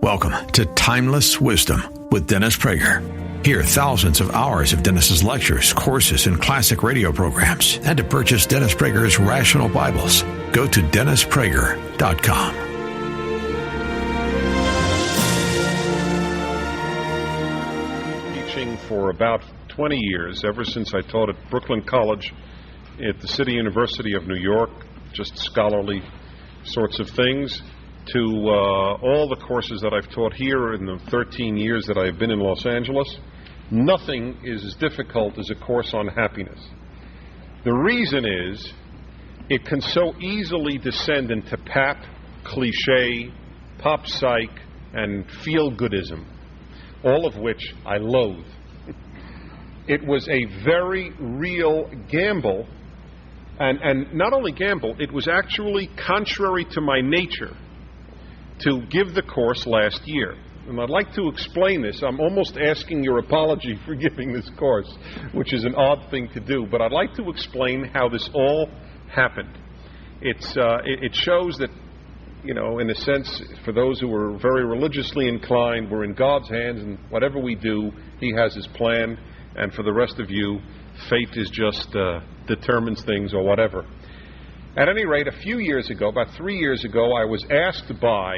Welcome to Timeless Wisdom with Dennis Prager. Hear thousands of hours of Dennis's lectures, courses, and classic radio programs. And to purchase Dennis Prager's Rational Bibles, go to DennisPrager.com. Teaching for about 20 years, ever since I taught at Brooklyn College at the City University of New York, just scholarly sorts of things, to all the courses that I've taught here in the 13 years that I've been in Los Angeles. Nothing is as difficult as a course on happiness. The reason is it can so easily descend into pap, cliche, pop psych, and feel-goodism, all of which I loathe. It was a very real gamble, and not only gamble, it was actually contrary to my nature to give the course last year. And I'd like to explain this. I'm almost asking your apology for giving this course, which is an odd thing to do, but I'd like to explain how this all happened. It shows that, you know, in a sense, for those who are very religiously inclined, we're in God's hands, and whatever we do, He has His plan, and for the rest of you, fate is just determines things or whatever. At any rate, a few years ago, about 3 years ago, I was asked by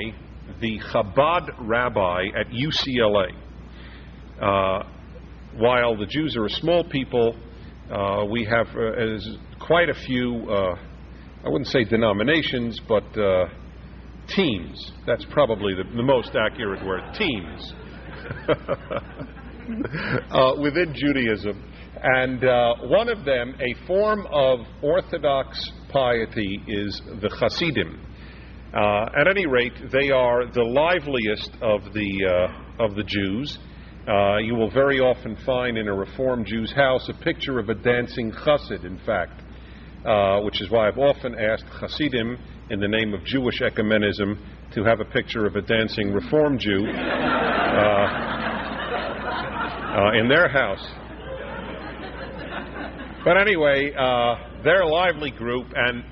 the Chabad rabbi at UCLA. While the Jews are a small people, we have quite a few, I wouldn't say denominations, but teams. That's probably the most accurate word, teams, within Judaism. And one of them, a form of Orthodox piety, is the Hasidim. At any rate, they are the liveliest of the Jews. You will very often find in a Reformed Jew's house a picture of a dancing Chassid, in fact, which is why I've often asked Hasidim, in the name of Jewish ecumenism, to have a picture of a dancing Reformed Jew in their house. But anyway, they're a lively group, and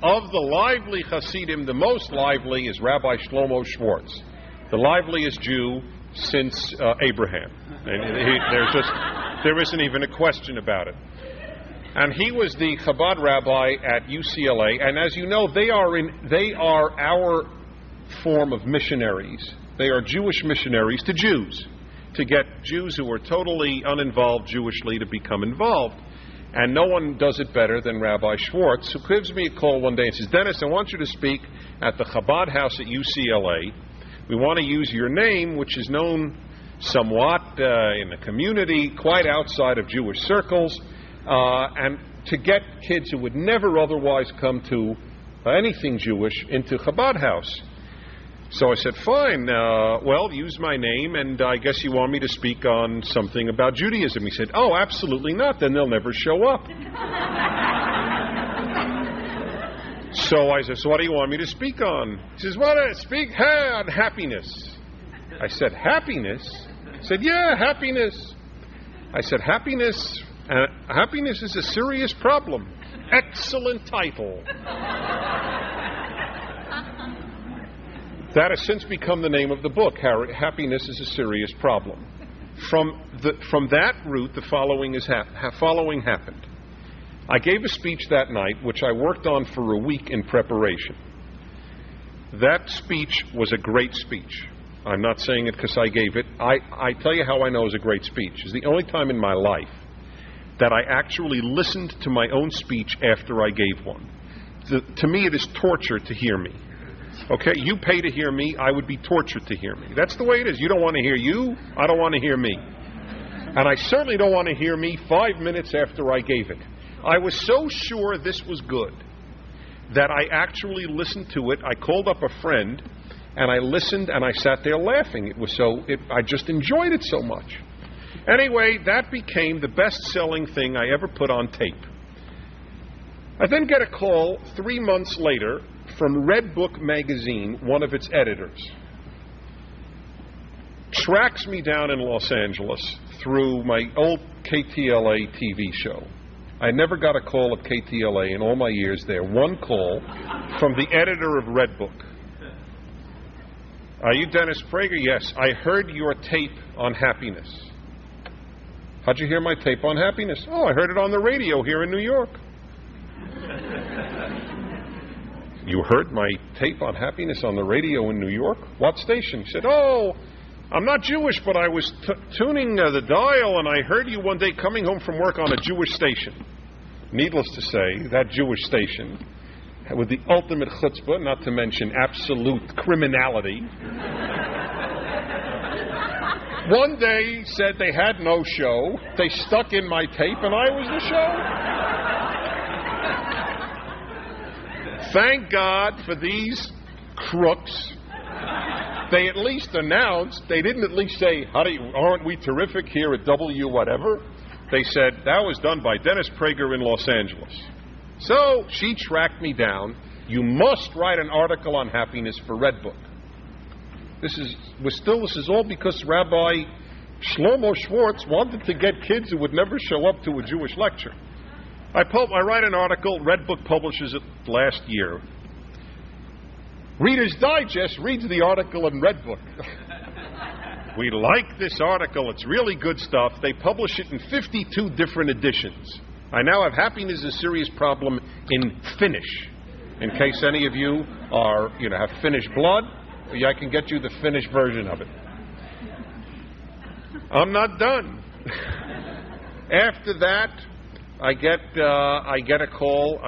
of the lively Hasidim, the most lively is Rabbi Shlomo Schwartz, the liveliest Jew since Abraham. And there isn't even a question about it. And he was the Chabad rabbi at UCLA, and as you know, they are our form of missionaries. They are Jewish missionaries to Jews, to get Jews who are totally uninvolved Jewishly to become involved. And no one does it better than Rabbi Schwartz, who gives me a call one day and says, "Dennis, I want you to speak at the Chabad house at UCLA. We want to use your name, which is known somewhat in the community, quite outside of Jewish circles, and to get kids who would never otherwise come to anything Jewish into Chabad house." So I said, fine, well, use my name, and I guess you want me to speak on something about Judaism. He said, oh, absolutely not, then they'll never show up. So I said, so what do you want me to speak on? He says, well, speak on happiness. I said, happiness? He said, yeah, happiness. I said, happiness is a serious problem. Excellent title. That has since become the name of the book, Happiness is a Serious Problem. From that route, the following happened. I gave a speech that night, which I worked on for a week in preparation. That speech was a great speech. I'm not saying it because I gave it. I tell you how I know it was a great speech. It's the only time in my life that I actually listened to my own speech after I gave one. To me, it is torture to hear me. Okay, you pay to hear me, I would be tortured to hear me. That's the way it is. You don't want to hear you, I don't want to hear me. And I certainly don't want to hear me 5 minutes after I gave it. I was so sure this was good that I actually listened to it. I called up a friend, and I listened, and I sat there laughing. I just enjoyed it so much. Anyway, that became the best-selling thing I ever put on tape. I then get a call 3 months later from Red Book magazine, one of its editors, tracks me down in Los Angeles through my old KTLA TV show. I never got a call at KTLA in all my years there. One call from the editor of Red Book. Are you Dennis Prager? Yes. I heard your tape on happiness. How'd you hear my tape on happiness? Oh, I heard it on the radio here in New York. You heard my tape on happiness on the radio in New York? What station? He said, oh, I'm not Jewish, but I was tuning the dial, and I heard you one day coming home from work on a Jewish station. Needless to say, that Jewish station, with the ultimate chutzpah, not to mention absolute criminality, one day said they had no show. They stuck in my tape, and I was the show. Thank God for these crooks. They at least announced, they didn't at least say, aren't we terrific here at W whatever? They said, that was done by Dennis Prager in Los Angeles. So she tracked me down. You must write an article on happiness for Redbook. This is all because Rabbi Shlomo Schwartz wanted to get kids who would never show up to a Jewish lecture. I write an article, Redbook publishes it last year. Reader's Digest reads the article in Redbook. We like this article. It's really good stuff. They publish it in 52 different editions. I now have Happiness is a Serious Problem in Finnish. In case any of you have Finnish blood, I can get you the Finnish version of it. I'm not done. After that, I get a call.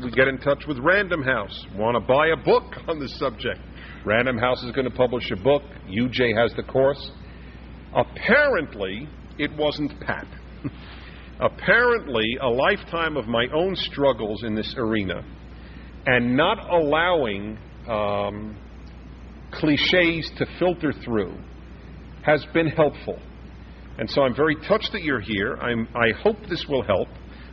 We get in touch with Random House. Want to buy a book on the subject. Random House is going to publish a book. UJ has the course. Apparently, it wasn't Pat. Apparently, a lifetime of my own struggles in this arena and not allowing cliches to filter through has been helpful. And so I'm very touched that you're here. I hope this will help.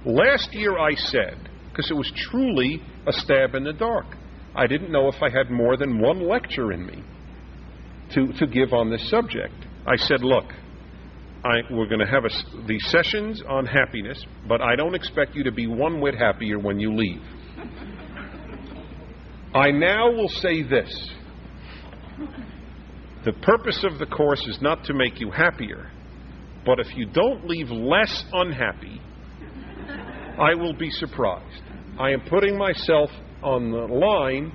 Last year I said, because it was truly a stab in the dark, I didn't know if I had more than one lecture in me to give on this subject. I said, look, we're going to have these sessions on happiness, but I don't expect you to be one whit happier when you leave. I now will say this. The purpose of the course is not to make you happier, but if you don't leave less unhappy, I will be surprised. I am putting myself on the line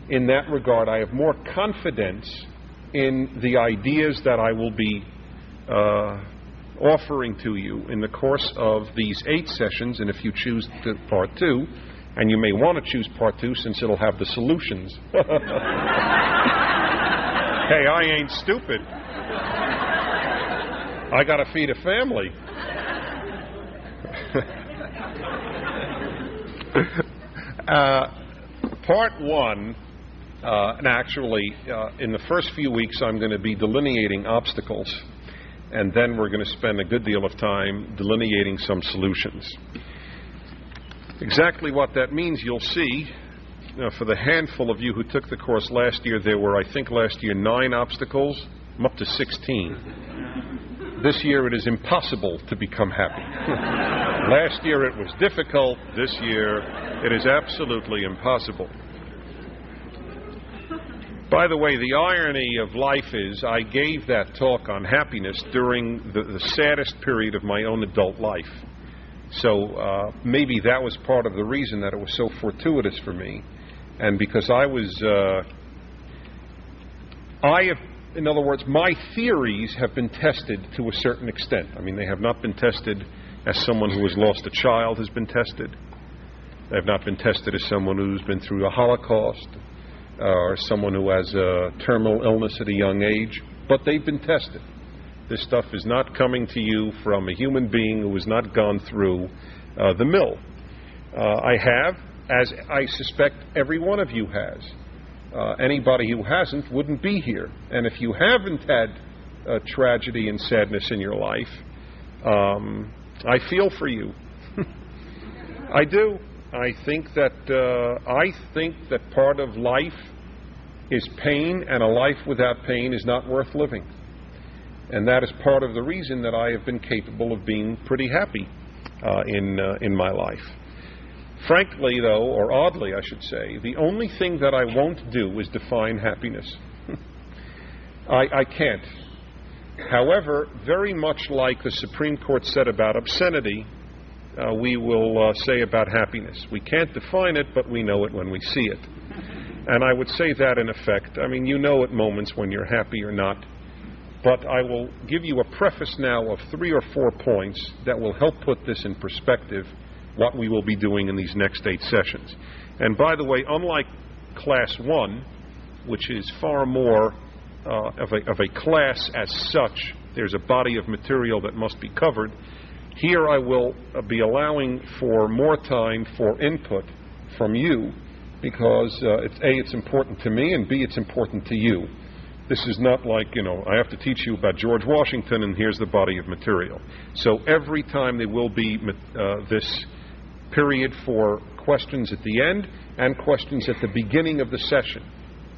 in that regard. I have more confidence in the ideas that I will be offering to you in the course of these 8 sessions, and if you choose part 2, and you may want to choose part 2 since it'll have the solutions. Hey, I ain't stupid. I got to feed a family. Part 1, and actually, in the first few weeks, I'm going to be delineating obstacles, and then we're going to spend a good deal of time delineating some solutions. Exactly what that means, you'll see. For the handful of you who took the course last year, there were, I think, last year 9 obstacles. I'm up to 16. This year, it is impossible to become happy. Last year, it was difficult. This year, it is absolutely impossible. By the way, the irony of life is I gave that talk on happiness during the saddest period of my own adult life. So maybe that was part of the reason that it was so fortuitous for me. And because in other words, my theories have been tested to a certain extent. I mean, they have not been tested as someone who has lost a child has been tested. They have not been tested as someone who's been through a Holocaust or someone who has a terminal illness at a young age. But they've been tested. This stuff is not coming to you from a human being who has not gone through the mill. I have, as I suspect every one of you has. Anybody who hasn't wouldn't be here. And if you haven't had tragedy and sadness in your life, I feel for you. I do. I think that part of life is pain, and a life without pain is not worth living. And that is part of the reason that I have been capable of being pretty happy in my life. Frankly, though, or oddly, I should say, the only thing that I won't do is define happiness. I can't. However, very much like the Supreme Court said about obscenity, we will say about happiness. We can't define it, but we know it when we see it. And I would say that in effect. I mean, you know at moments when you're happy or not. But I will give you a preface now of 3 or 4 points that will help put this in perspective, what we will be doing in these next 8 sessions. And by the way, unlike Class 1, which is far more of a class as such, there's a body of material that must be covered. Here I will be allowing for more time for input from you because it's important to me, and B, it's important to you. This is not like, I have to teach you about George Washington and here's the body of material. So every time there will be this period for questions at the end and questions at the beginning of the session.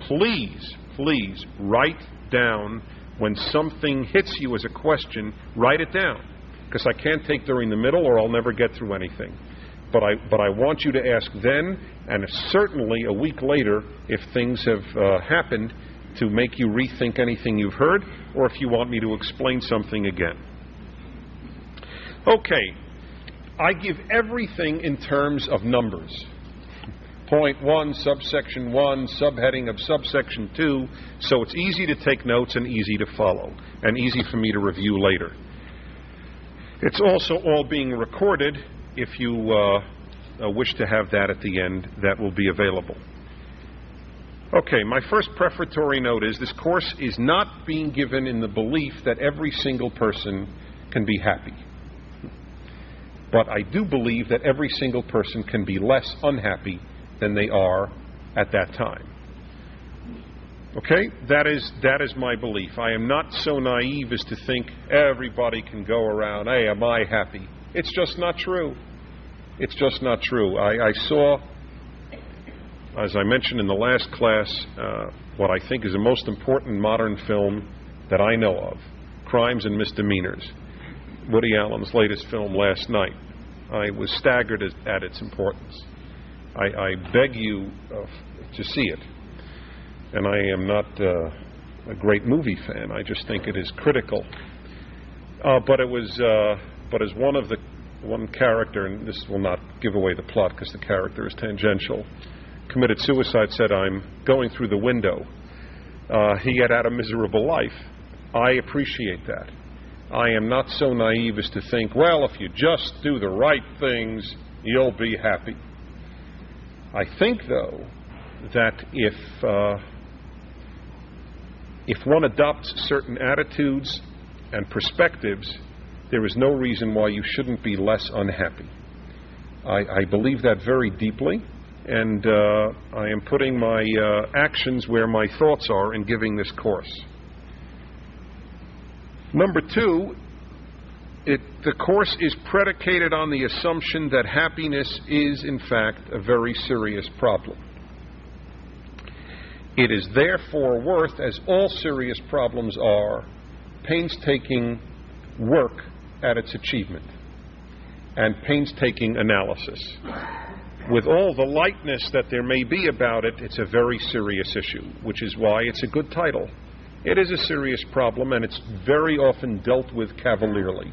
Please write down when something hits you as a question, write it down. Because I can't take during the middle or I'll never get through anything. But I want you to ask then, and certainly a week later if things have happened to make you rethink anything you've heard, or if you want me to explain something again. Okay, I give everything in terms of numbers. Point 1, subsection 1, subheading of subsection 2, so it's easy to take notes and easy to follow, and easy for me to review later. It's also all being recorded. If you wish to have that at the end, that will be available. Okay, my first prefatory note is this course is not being given in the belief that every single person can be happy. But I do believe that every single person can be less unhappy than they are at that time. Okay, that is my belief. I am not so naive as to think everybody can go around, hey, am I happy? It's just not true. It's just not true. I saw, as I mentioned in the last class, what I think is the most important modern film that I know of, Crimes and Misdemeanors, Woody Allen's latest film last night. I was staggered at its importance. I beg you to see it. And I am not a great movie fan. I just think it is critical. But as one character, and this will not give away the plot because the character is tangential, committed suicide, said, I'm going through the window. He had had a miserable life. I appreciate that. I am not so naive as to think, well, if you just do the right things, you'll be happy. I think, though, that if one adopts certain attitudes and perspectives, there is no reason why you shouldn't be less unhappy. I believe that very deeply, and I am putting my actions where my thoughts are in giving this course. Number 2, the course is predicated on the assumption that happiness is, in fact, a very serious problem. It is therefore worth, as all serious problems are, painstaking work at its achievement and painstaking analysis. With all the lightness that there may be about it, it's a very serious issue, which is why it's a good title. It is a serious problem, and it's very often dealt with cavalierly.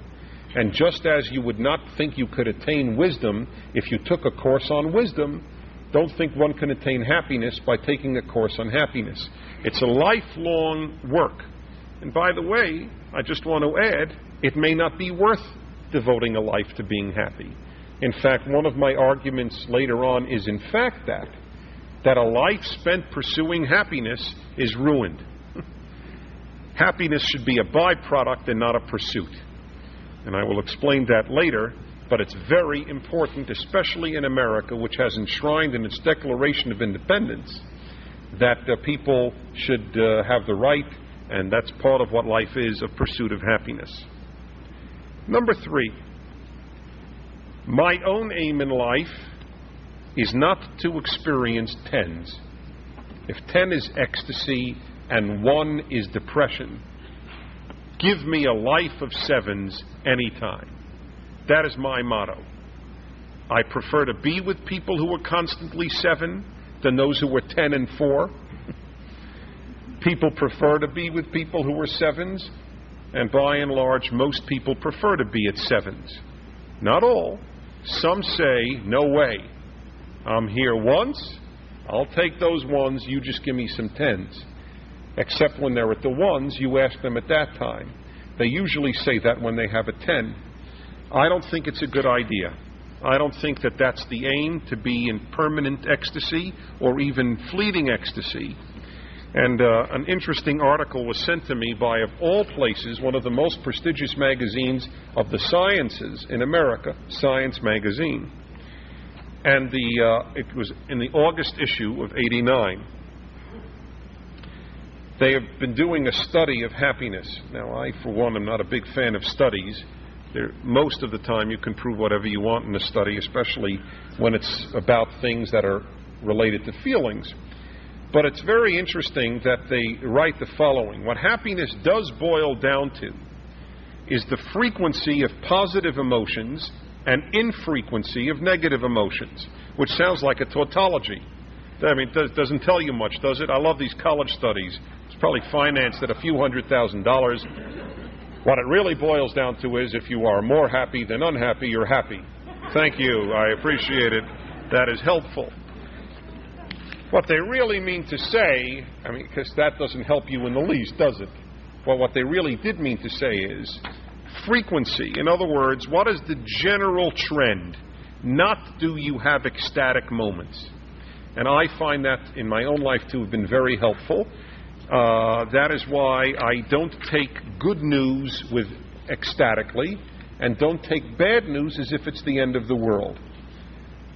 And just as you would not think you could attain wisdom if you took a course on wisdom, don't think one can attain happiness by taking a course on happiness. It's a lifelong work. And by the way, I just want to add, it may not be worth devoting a life to being happy. In fact, one of my arguments later on is in fact that a life spent pursuing happiness is ruined. Happiness should be a byproduct and not a pursuit. And I will explain that later, but it's very important, especially in America, which has enshrined in its Declaration of Independence that people should have the right, and that's part of what life is, of pursuit of happiness. Number 3, my own aim in life is not to experience 10s. If 10 is ecstasy and 1 is depression, give me a life of 7s anytime. That is my motto. I prefer to be with people who are constantly 7 than those who were 10 and 4. People prefer to be with people who are 7s, and by and large, most people prefer to be at 7s. Not all. Some say, no way. I'm here once, I'll take those 1s, you just give me some 10s. Except when they're at the 1s, you ask them at that time. They usually say that when they have a 10. I don't think it's a good idea. I don't think that that's the aim, to be in permanent ecstasy or even fleeting ecstasy. And an interesting article was sent to me by, of all places, one of the most prestigious magazines of the sciences in America, Science Magazine. And it was in the August issue of '89. They have been doing a study of happiness. Now, I, for one, am not a big fan of studies. Most of the time you can prove whatever you want in a study, especially when it's about things that are related to feelings. But it's very interesting that they write the following. What happiness does boil down to is the frequency of positive emotions and infrequency of negative emotions, which sounds like a tautology. I mean, it doesn't tell you much, does it? I love these college studies. It's probably financed at a few $100,000. What it really boils down to is if you are more happy than unhappy, you're happy. Thank you. I appreciate it. That is helpful. What they really mean to say, I mean, because that doesn't help you in the least, does it? Well, what they really did mean to say is frequency. In other words, what is the general trend? Not do you have ecstatic moments. And I find that in my own life to have been very helpful. That is why I don't take good news with ecstatically and don't take bad news as if it's the end of the world.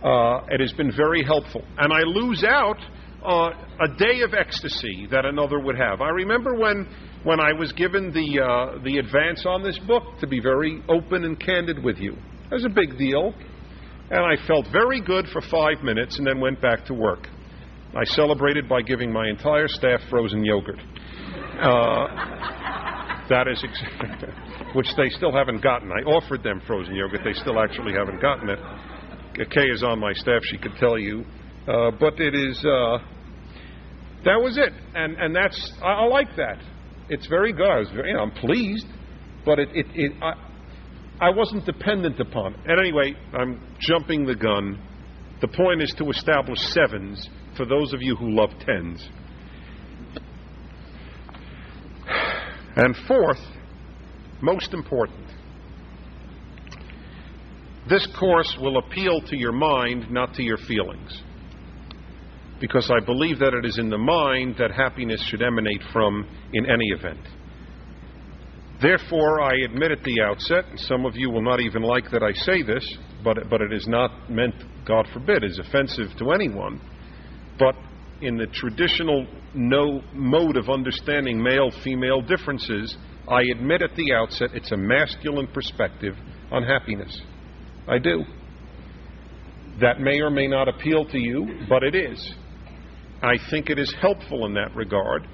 It has been very helpful. And I lose out a day of ecstasy that another would have. I remember when I was given the advance on this book, to be very open and candid with you. It was a big deal. And I felt very good for 5 minutes and then went back to work. I celebrated by giving my entire staff frozen yogurt. That is which they still haven't gotten. I offered them frozen yogurt. They still actually haven't gotten it. Kay is on my staff, she could tell you. But it is, that was it. And that's, I like that. It's very good. I'm pleased, but I wasn't dependent upon it. And anyway, I'm jumping the gun. The point is to establish 7s for those of you who love 10s. And fourth, most important, this course will appeal to your mind, not to your feelings. Because I believe that it is in the mind that happiness should emanate from in any event. Therefore, I admit at the outset, and some of you will not even like that I say this, but it is not meant, God forbid, as offensive to anyone. But in the traditional mode of understanding male-female differences, I admit at the outset it's a masculine perspective on happiness. I do. That may or may not appeal to you, but it is. I think it is helpful in that regard.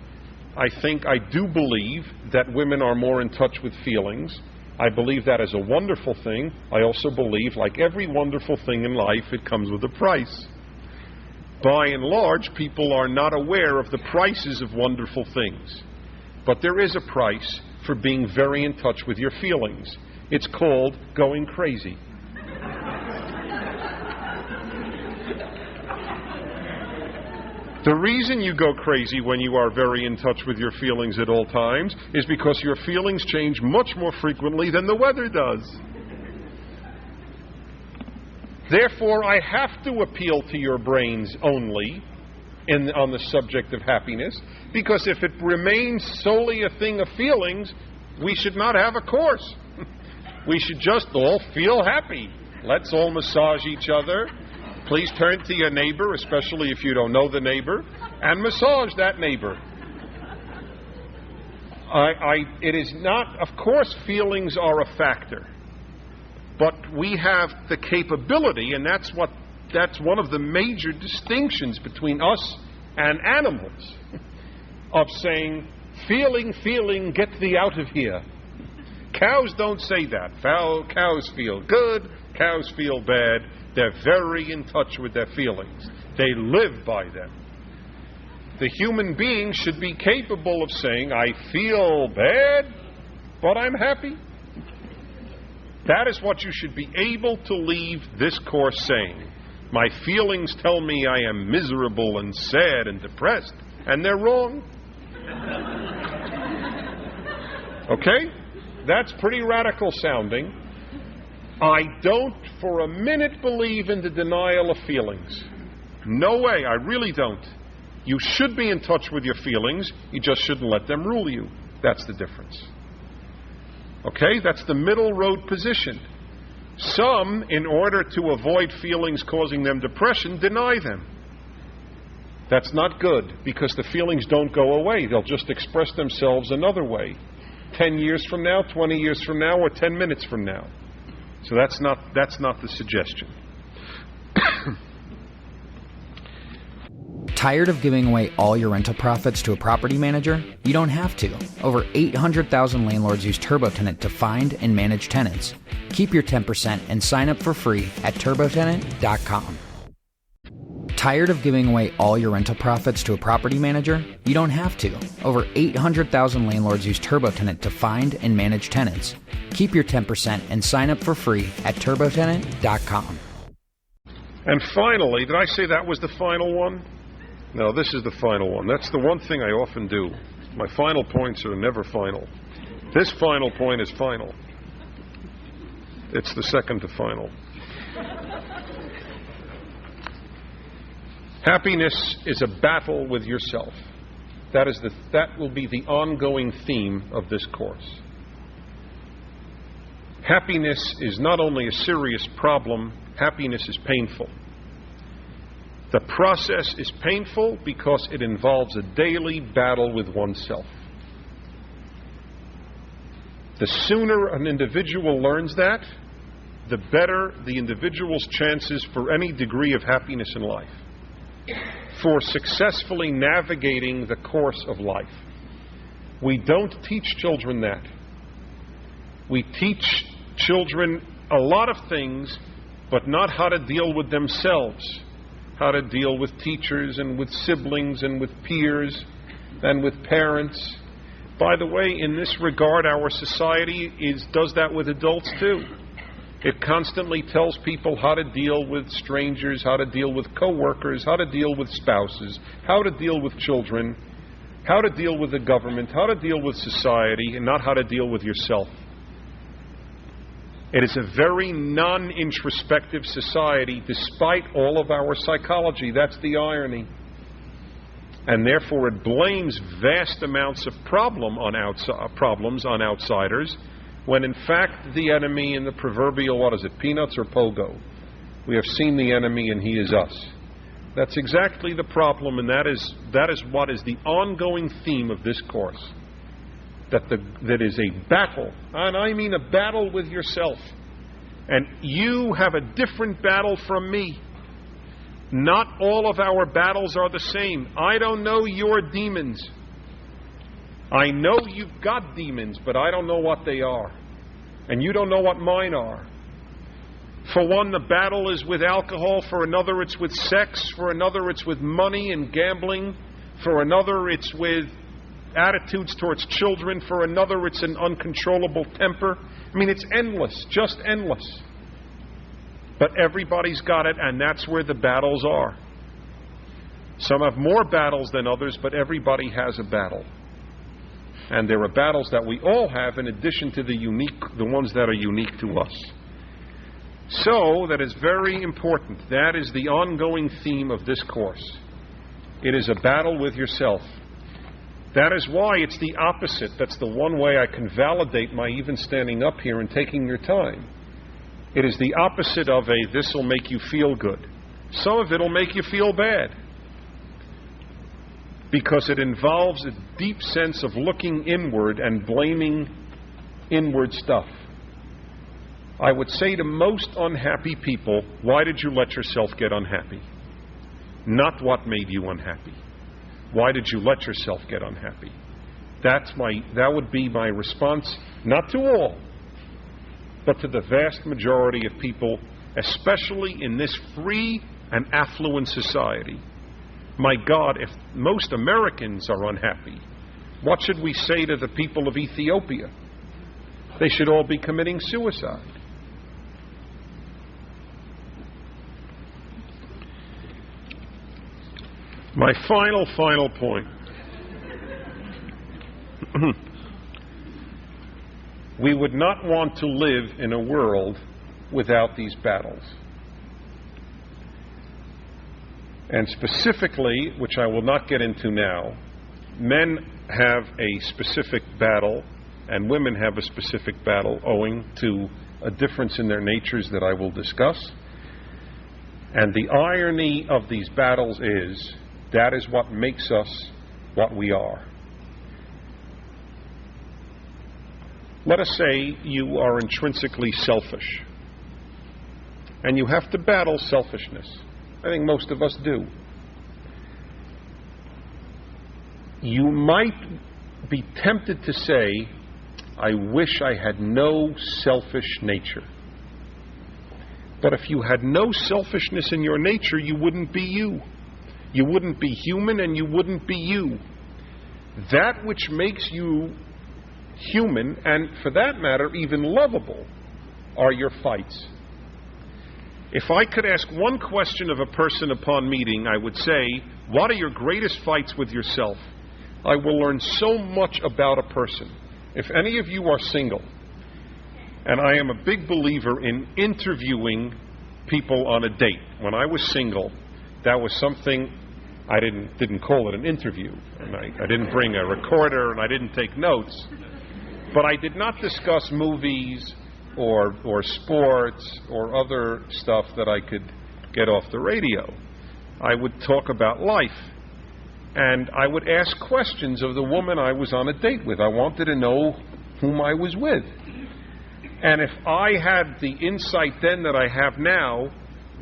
I do believe that women are more in touch with feelings. I believe that is a wonderful thing. I also believe, like every wonderful thing in life, it comes with a price. By and large, people are not aware of the prices of wonderful things. But there is a price for being very in touch with your feelings. It's called going crazy. The reason you go crazy when you are very in touch with your feelings at all times is because your feelings change much more frequently than the weather does. Therefore, I have to appeal to your brains only on the subject of happiness, because if it remains solely a thing of feelings, we should not have a course. We should just all feel happy. Let's all massage each other. Please turn to your neighbor, especially if you don't know the neighbor, and massage that neighbor. It is not, of course, feelings are a factor, but we have the capability, and that's one of the major distinctions between us and animals, of saying, feeling, get thee out of here. Cows don't say that. Cows feel good, cows feel bad. They're very in touch with their feelings. They live by them. The human being should be capable of saying, I feel bad, but I'm happy. That is what you should be able to leave this course saying. My feelings tell me I am miserable and sad and depressed, and they're wrong. Okay? That's pretty radical sounding. I don't for a minute believe in the denial of feelings. No way, I really don't. You should be in touch with your feelings, you just shouldn't let them rule you. That's the difference. Okay? That's the middle road position. Some, in order to avoid feelings causing them depression, deny them. That's not good, because the feelings don't go away. They'll just express themselves another way. 10 years from now, 20 years from now, or 10 minutes from now. So that's not the suggestion. Tired of giving away all your rental profits to a property manager? You don't have to. Over 800,000 landlords use TurboTenant to find and manage tenants. Keep your 10% and sign up for free at turbotenant.com. Tired of giving away all your rental profits to a property manager? You don't have to. Over 800,000 landlords use TurboTenant to find and manage tenants. Keep your 10% and sign up for free at turbotenant.com. And finally, did I say that was the final one? No, this is the final one. That's the one thing I often do. My final points are never final. This final point is final. It's the second to final. Happiness is a battle with yourself. That will be the ongoing theme of this course. Happiness is not only a serious problem, happiness is painful. The process is painful because it involves a daily battle with oneself. The sooner an individual learns that, the better the individual's chances for any degree of happiness in life, for successfully navigating the course of life. We don't teach children that. We teach children a lot of things, but not how to deal with themselves, how to deal with teachers and with siblings and with peers and with parents. By the way, in this regard, our society does that with adults too. It constantly tells people how to deal with strangers, how to deal with co-workers, how to deal with spouses, how to deal with children, how to deal with the government, how to deal with society, and not how to deal with yourself. It is a very non-introspective society, despite all of our psychology. That's the irony. And therefore it blames vast amounts of problems on outsiders, when in fact the enemy in the proverbial, peanuts or pogo? We have seen the enemy and he is us. That's exactly the problem, and that is what is the ongoing theme of this course. That is a battle, and I mean a battle with yourself. And you have a different battle from me. Not all of our battles are the same. I don't know your demons. I know you've got demons, but I don't know what they are. And you don't know what mine are. For one, the battle is with alcohol. For another, it's with sex. For another, it's with money and gambling. For another, it's with attitudes towards children. For another, it's an uncontrollable temper. I mean, it's endless, just endless. But everybody's got it, and that's where the battles are. Some have more battles than others, but everybody has a battle. And there are battles that we all have in addition to the ones that are unique to us. So, that is very important. That is the ongoing theme of this course. It is a battle with yourself. That is why it's the opposite. That's the one way I can validate my even standing up here and taking your time. It is the opposite of this will make you feel good. Some of it will make you feel bad, because it involves a deep sense of looking inward and blaming inward stuff. I would say to most unhappy people, why did you let yourself get unhappy? Not what made you unhappy. Why did you let yourself get unhappy? That would be my response, not to all, but to the vast majority of people, especially in this free and affluent society. My God, if most Americans are unhappy, what should we say to the people of Ethiopia? They should all be committing suicide. My final point. We would not want to live in a world without these battles. And specifically, which I will not get into now, men have a specific battle and women have a specific battle owing to a difference in their natures that I will discuss. And the irony of these battles is that is what makes us what we are. Let us say you are intrinsically selfish, and you have to battle selfishness. I think most of us do. You might be tempted to say, I wish I had no selfish nature. But if you had no selfishness in your nature, you wouldn't be you. You wouldn't be human, and you wouldn't be you. That which makes you human, and for that matter, even lovable, are your fights. If I could ask one question of a person upon meeting, I would say, what are your greatest fights with yourself? I will learn so much about a person. If any of you are single, and I am a big believer in interviewing people on a date. When I was single, that was something I didn't call it an interview, and I didn't bring a recorder, and I didn't take notes. But I did not discuss movies or sports or other stuff that I could get off the radio. I would talk about life, and I would ask questions of the woman I was on a date with. I wanted to know whom I was with. And if I had the insight then that I have now,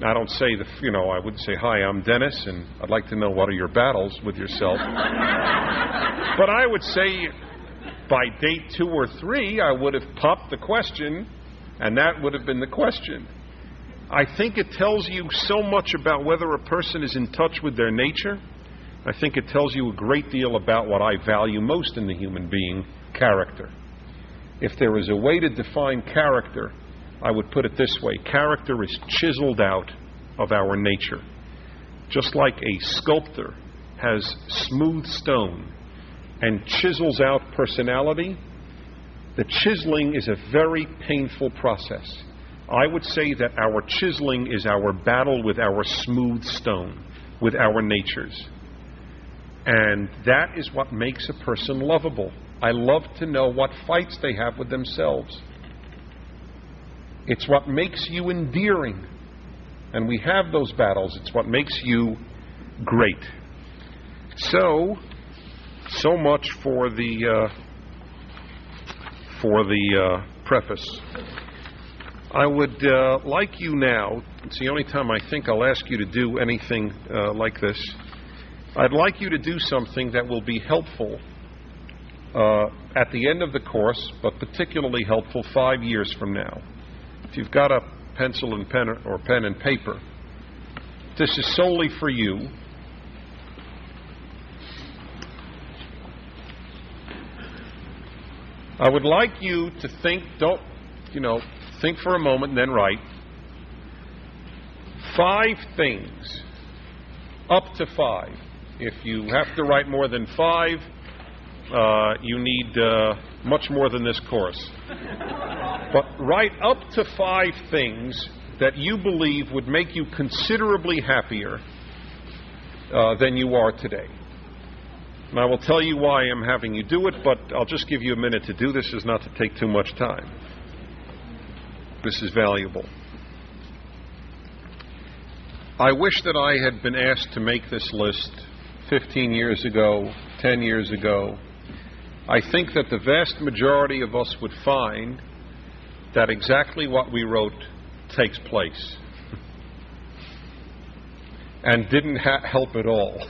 I don't say I wouldn't say, hi, I'm Dennis, and I'd like to know what are your battles with yourself. But I would say, by date 2 or 3, I would have popped the question, and that would have been the question. I think it tells you so much about whether a person is in touch with their nature. I think it tells you a great deal about what I value most in the human being, character. If there is a way to define character, I would put it this way. Character is chiseled out of our nature. Just like a sculptor has smooth stone and chisels out personality, the chiseling is a very painful process. I would say that our chiseling is our battle with our smooth stone, with our natures. And that is what makes a person lovable. I love to know what fights they have with themselves. It's what makes you endearing. And we have those battles. It's what makes you great. So much for the preface. I would like you now, it's the only time I think I'll ask you to do anything like this. I'd like you to do something that will be helpful at the end of the course, but particularly helpful 5 years from now. If you've got a pencil and pen or pen and paper, this is solely for you. I would like you to think, think for a moment and then write 5 things, up to 5. If you have to write more than 5, you need much more than this course. But write up to 5 things that you believe would make you considerably happier than you are today. And I will tell you why I'm having you do it, but I'll just give you a minute to do this, as not to take too much time. This is valuable. I wish that I had been asked to make this list 15 years ago, 10 years ago. I think that the vast majority of us would find that exactly what we wrote takes place and didn't help at all.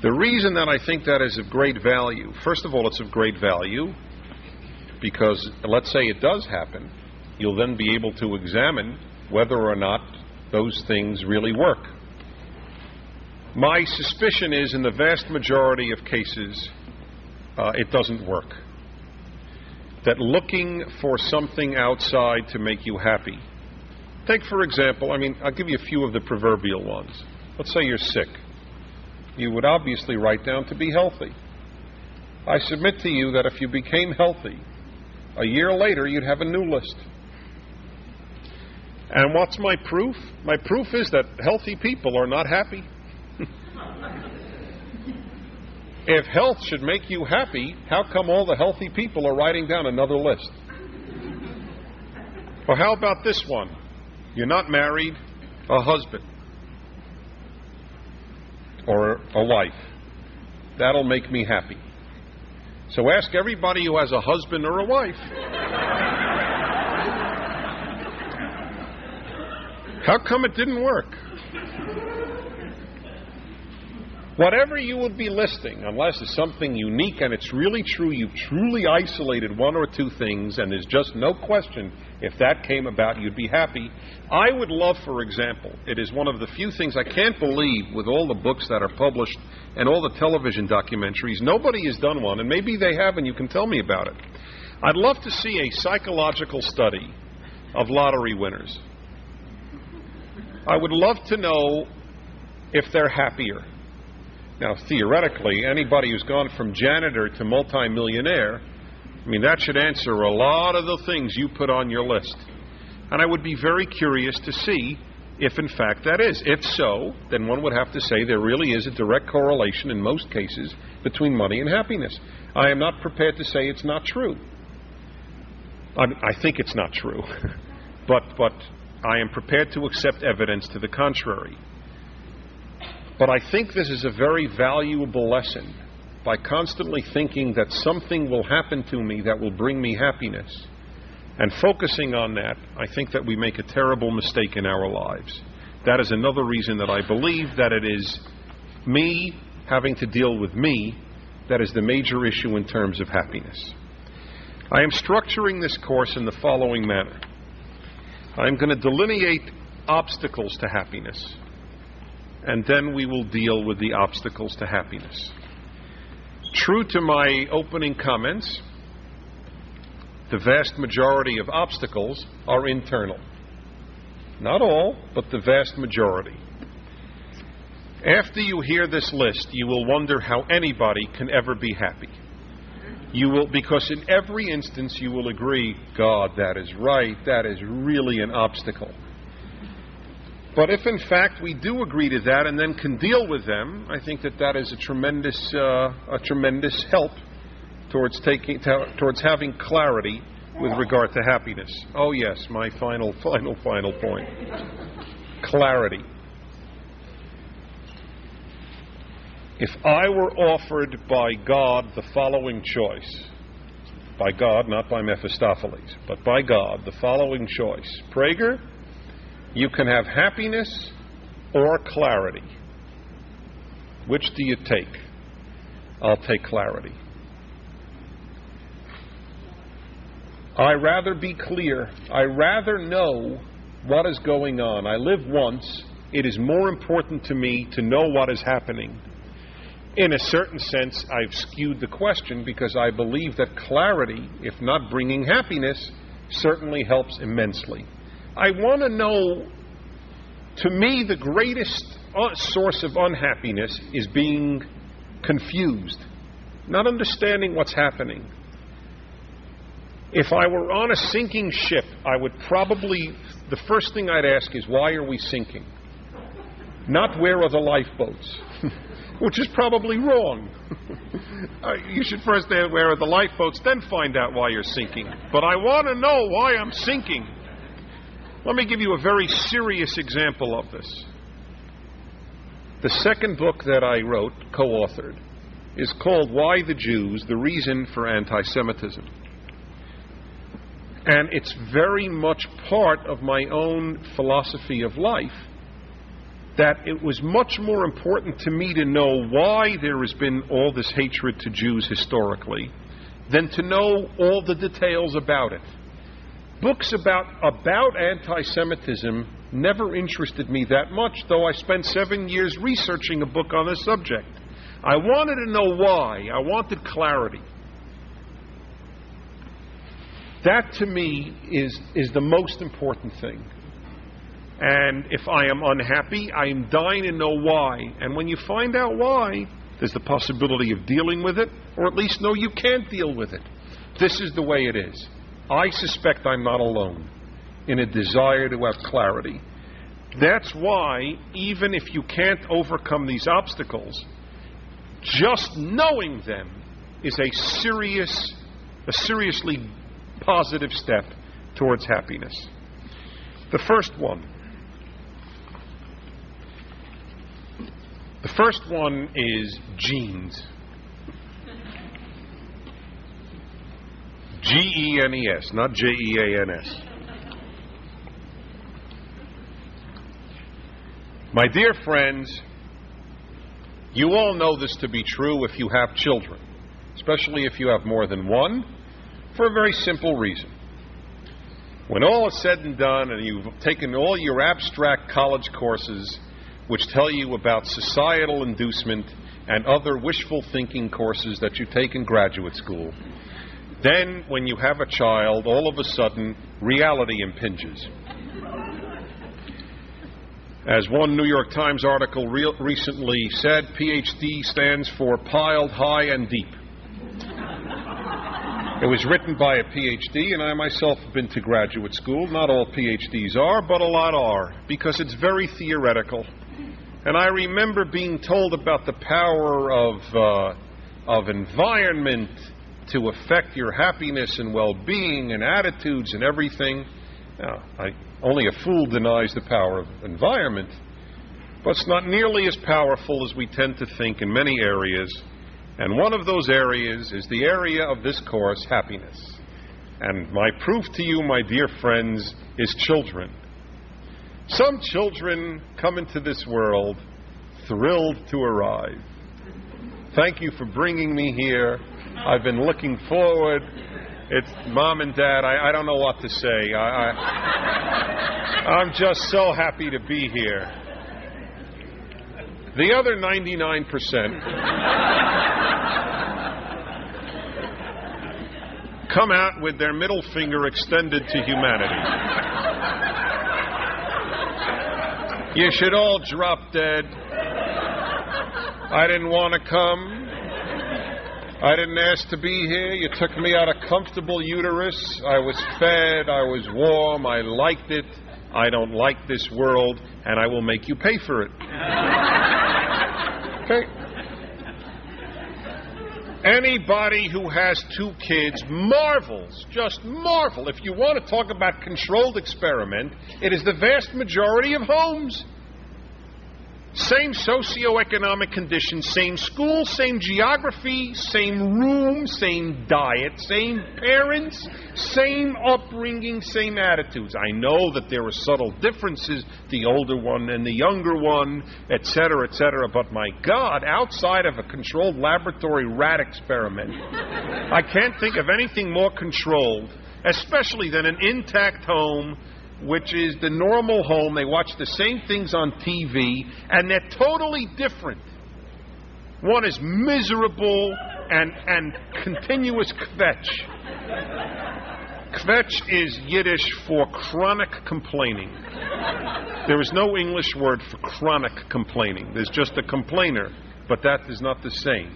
The reason that I think that is of great value, first of all, it's of great value because, let's say it does happen, you'll then be able to examine whether or not those things really work. My suspicion is, in the vast majority of cases, it doesn't work. That looking for something outside to make you happy. Take, for example, I'll give you a few of the proverbial ones. Let's say you're sick. You would obviously write down to be healthy. I submit to you that if you became healthy, a year later you'd have a new list. And what's my proof? My proof is that healthy people are not happy. If health should make you happy, how come all the healthy people are writing down another list? Or how about this one? You're not married, a husband or a wife. That'll make me happy. So ask everybody who has a husband or a wife. How come it didn't work? Whatever you would be listing, unless it's something unique and it's really true, you've truly isolated one or two things, and there's just no question if that came about, you'd be happy. I would love, for example, it is one of the few things I can't believe with all the books that are published and all the television documentaries, nobody has done one, and maybe they have and you can tell me about it. I'd love to see a psychological study of lottery winners. I would love to know if they're happier. Now, theoretically, anybody who's gone from janitor to multimillionaire, that should answer a lot of the things you put on your list. And I would be very curious to see if, in fact, that is. If so, then one would have to say there really is a direct correlation in most cases between money and happiness. I am not prepared to say it's not true. I think it's not true. but I am prepared to accept evidence to the contrary. But I think this is a very valuable lesson. By constantly thinking that something will happen to me that will bring me happiness, and focusing on that, I think that we make a terrible mistake in our lives. That is another reason that I believe that it is me having to deal with me that is the major issue in terms of happiness. I am structuring this course in the following manner. I'm going to delineate obstacles to happiness, and then we will deal with the obstacles to happiness. True to my opening comments, the vast majority of obstacles are internal. Not all, but the vast majority. After you hear this list, you will wonder how anybody can ever be happy. You will, because in every instance you will agree, God, that is right, that is really an obstacle. But if in fact we do agree to that and then can deal with them, I think that is a tremendous help towards having clarity with regard to happiness. Oh yes, my final point. Clarity. If I were offered by God the following choice, by God, not by Mephistopheles, but by God, the following choice, Prager, you can have happiness or clarity. Which do you take? I'll take clarity. I rather be clear. I rather know what is going on. I live once. It is more important to me to know what is happening. In a certain sense, I've skewed the question because I believe that clarity, if not bringing happiness, certainly helps immensely. I want to know, to me, the greatest source of unhappiness is being confused, not understanding what's happening. If I were on a sinking ship, I would probably, the first thing I'd ask is, why are we sinking? Not where are the lifeboats, which is probably wrong. You should first ask where are the lifeboats, then find out why you're sinking. But I want to know why I'm sinking. Let me give you a very serious example of this. The second book that I wrote, co-authored, is called Why the Jews? The Reason for Anti-Semitism. And it's very much part of my own philosophy of life that it was much more important to me to know why there has been all this hatred to Jews historically than to know all the details about it. Books about anti-Semitism never interested me that much, though I spent 7 years researching a book on this subject. I wanted to know why. I wanted clarity. That, to me, is the most important thing. And if I am unhappy, I am dying to know why. And when you find out why, there's the possibility of dealing with it, or at least know you can't deal with it. This is the way it is. I suspect I'm not alone in a desire to have clarity. That's why, even if you can't overcome these obstacles, just knowing them is a seriously positive step towards happiness. The first one is genes. Genes, not Jeans. My dear friends, you all know this to be true if you have children, especially if you have more than one, for a very simple reason. When all is said and done and you've taken all your abstract college courses which tell you about societal inducement and other wishful thinking courses that you take in graduate school, then when you have a child, all of a sudden, reality impinges. As one New York Times article recently said, PhD stands for piled high and deep. It was written by a PhD, and I myself have been to graduate school. Not all PhDs are, but a lot are, because it's very theoretical. And I remember being told about the power of environment to affect your happiness and well-being and attitudes and everything. Now, only a fool denies the power of environment, but it's not nearly as powerful as we tend to think in many areas. And one of those areas is the area of this course, happiness. And my proof to you, my dear friends, is children. Some children come into this world thrilled to arrive. Thank you for bringing me here. I've been looking forward. It's Mom and Dad, I don't know what to say. I'm just so happy to be here. The other 99% come out with their middle finger extended to humanity. You should all drop dead. I didn't want to come. I didn't ask to be here. You took me out of comfortable uterus. I was fed. I was warm. I liked it. I don't like this world, and I will make you pay for it. Okay? Anybody who has 2 kids marvels, just marvel. If you want to talk about controlled experiment, it is the vast majority of homes. Same socioeconomic conditions, same school, same geography, same room, same diet, same parents, same upbringing, same attitudes. I know that there are subtle differences, the older one and the younger one, etc., but my God, outside of a controlled laboratory rat experiment, I can't think of anything more controlled, especially than an intact home, which is the normal home. They watch the same things on TV, and they're totally different. One is miserable and continuous kvetch. Kvetch is Yiddish for chronic complaining. There is no English word for chronic complaining. There's just a complainer, but that is not the same.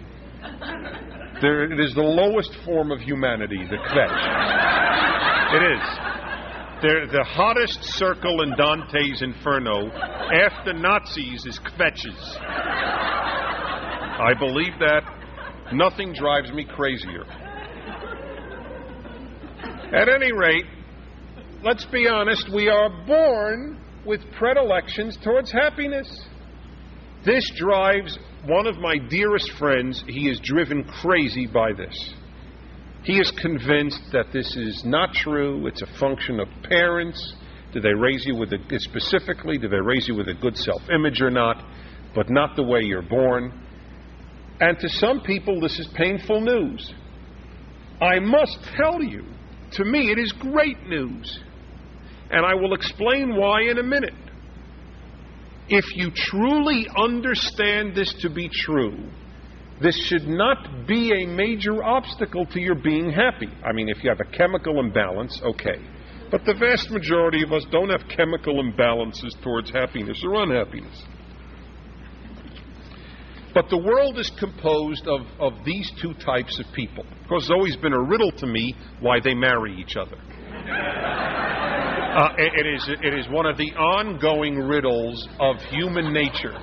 It is the lowest form of humanity, the kvetch. It is. They're the hottest circle in Dante's Inferno after Nazis is kvetches. I believe that. Nothing drives me crazier. At any rate, let's be honest, we are born with predilections towards happiness. This drives one of my dearest friends. He is driven crazy by this. He is convinced that this is not true. It's a function of parents. Do they raise you with specifically, do they raise you with a good self-image or not? But not the way you're born. And to some people, this is painful news. I must tell you To me, it is great news. And I will explain why in a minute. If you truly understand this to be true, this should not be a major obstacle to your being happy. I mean, if you have a chemical imbalance, okay. But the vast majority of us don't have chemical imbalances towards happiness or unhappiness. But the world is composed of these two types of people. Of course, it's always been a riddle to me why they marry each other. It is one of the ongoing riddles of human nature.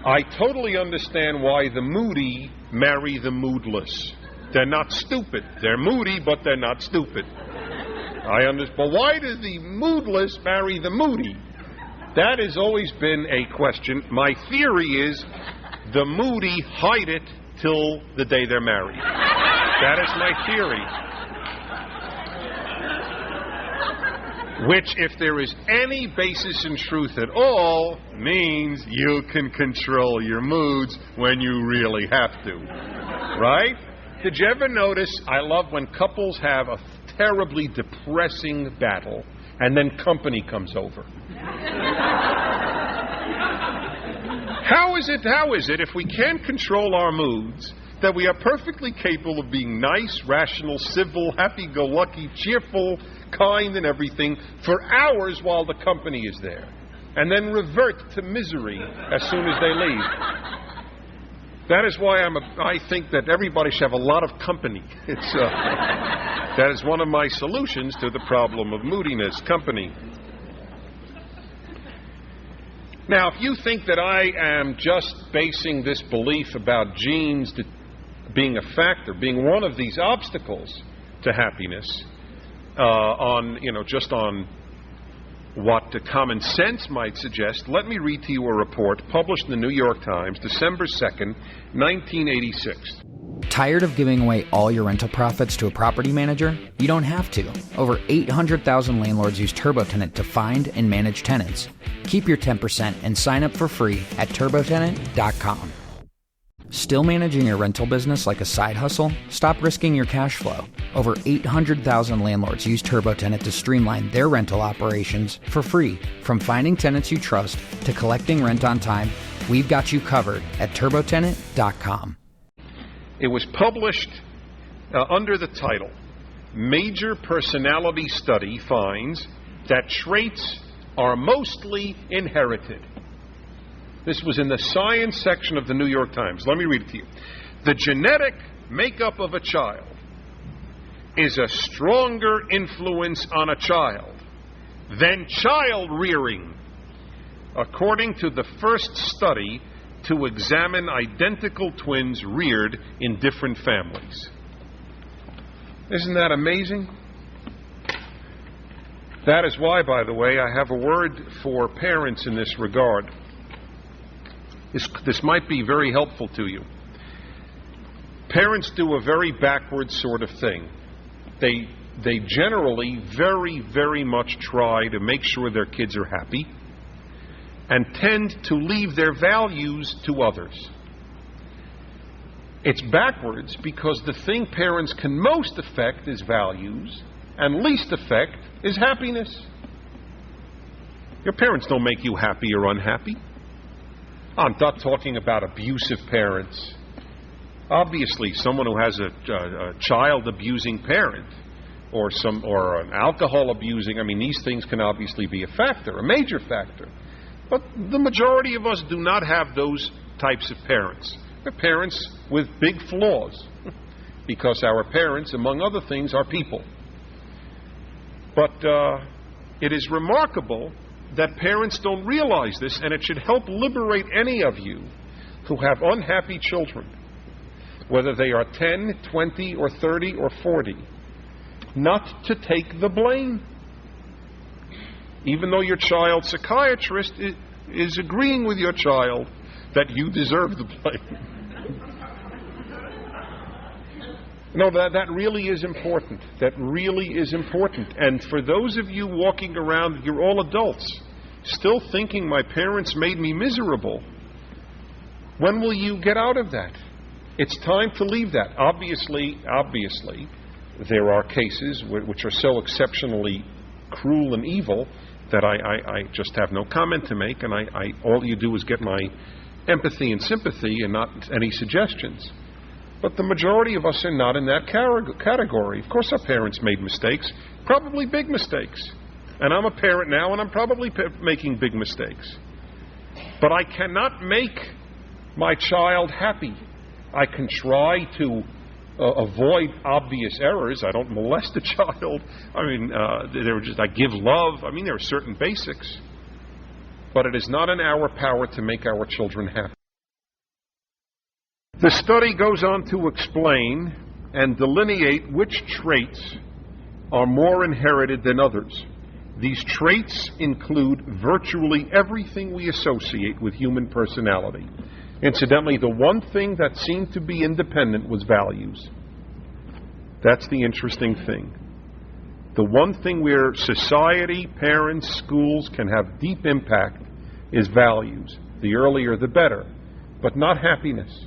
I totally understand why the moody marry the moodless. They're not stupid. They're moody, but they're not stupid. I understand. But why does the moodless marry the moody? That has always been a question. My theory is the moody hide it till the day they're married. That is my theory. Which, if there is any basis in truth at all, means you can control your moods when you really have to. Right? Did you ever notice, I love when couples have a terribly depressing battle and then company comes over. How is it, if we can't control our moods, that we are perfectly capable of being nice, rational, civil, happy-go-lucky, cheerful, kind and everything for hours while the company is there, and then revert to misery as soon as they leave? That is why I think that everybody should have a lot of company. That is one of my solutions to the problem of moodiness, company. Now, if you think that I am just basing this belief about genes being a factor, being one of these obstacles to happiness, just on what the common sense might suggest, let me read to you a report published in the New York Times, December 2nd, 1986. Tired of giving away all your rental profits to a property manager? You don't have to. Over 800,000 landlords use TurboTenant to find and manage tenants. Keep your 10% and sign up for free at turbotenant.com. Still managing your rental business like a side hustle? Stop risking your cash flow. Over 800,000 landlords use TurboTenant to streamline their rental operations for free. From finding tenants you trust to collecting rent on time, we've got you covered at turbotenant.com. It was published under the title, Major Personality Study Finds That Traits Are Mostly Inherited. This was in the science section of the New York Times. Let me read it to you. The genetic makeup of a child is a stronger influence on a child than child rearing, according to the first study to examine identical twins reared in different families. Isn't that amazing? That is why, by the way, I have a word for parents in this regard. This might be very helpful to you. Parents do a very backward sort of thing. They generally very, very much try to make sure their kids are happy and tend to leave their values to others. It's backwards because the thing parents can most affect is values and least affect is happiness. Your parents don't make you happy or unhappy. I'm not talking about abusive parents. Obviously, someone who has a child-abusing parent or an alcohol-abusing, these things can obviously be a factor, a major factor. But the majority of us do not have those types of parents. They're parents with big flaws because our parents, among other things, are people. But it is remarkable that parents don't realize this, and it should help liberate any of you who have unhappy children, whether they are 10, 20, or 30, or 40, not to take the blame. Even though your child's psychiatrist is agreeing with your child that you deserve the blame. No, that really is important. That really is important. And for those of you walking around, you're all adults, still thinking my parents made me miserable, when will you get out of that? It's time to leave that. Obviously, there are cases which are so exceptionally cruel and evil that I just have no comment to make, and all you do is get my empathy and sympathy and not any suggestions. But the majority of us are not in that category. Of course our parents made mistakes, probably big mistakes. And I'm a parent now, and I'm probably making big mistakes. But I cannot make my child happy. I can try to avoid obvious errors. I don't molest a child. I mean, I give love. I mean, there are certain basics. But it is not in our power to make our children happy. The study goes on to explain and delineate which traits are more inherited than others. These traits include virtually everything we associate with human personality. Incidentally, the one thing that seemed to be independent was values. That's the interesting thing. The one thing where society, parents, schools can have deep impact is values. The earlier the better, but not happiness.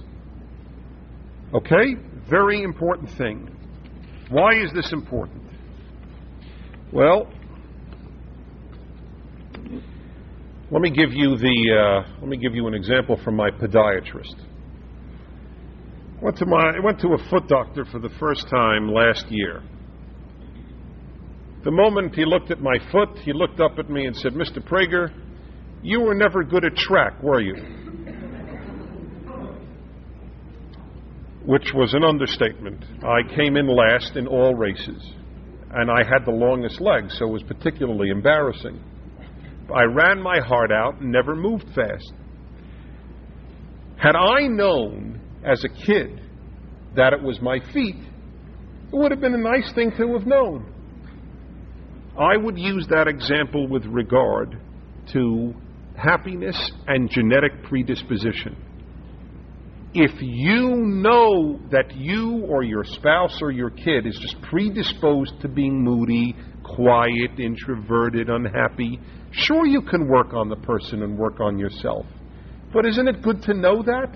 Okay? Very important thing. Why is this important? Well, let me give you an example from my podiatrist. I went to a foot doctor for the first time last year. The moment he looked at my foot, he looked up at me and said, "Mr. Prager, you were never good at track, were you?" Which was an understatement. I came in last in all races, and I had the longest legs, so it was particularly embarrassing. I ran my heart out and never moved fast. Had I known as a kid that it was my feet, it would have been a nice thing to have known. I would use that example with regard to happiness and genetic predisposition. If you know that you or your spouse or your kid is just predisposed to being moody, quiet, introverted, unhappy, sure, you can work on the person and work on yourself. But isn't it good to know that?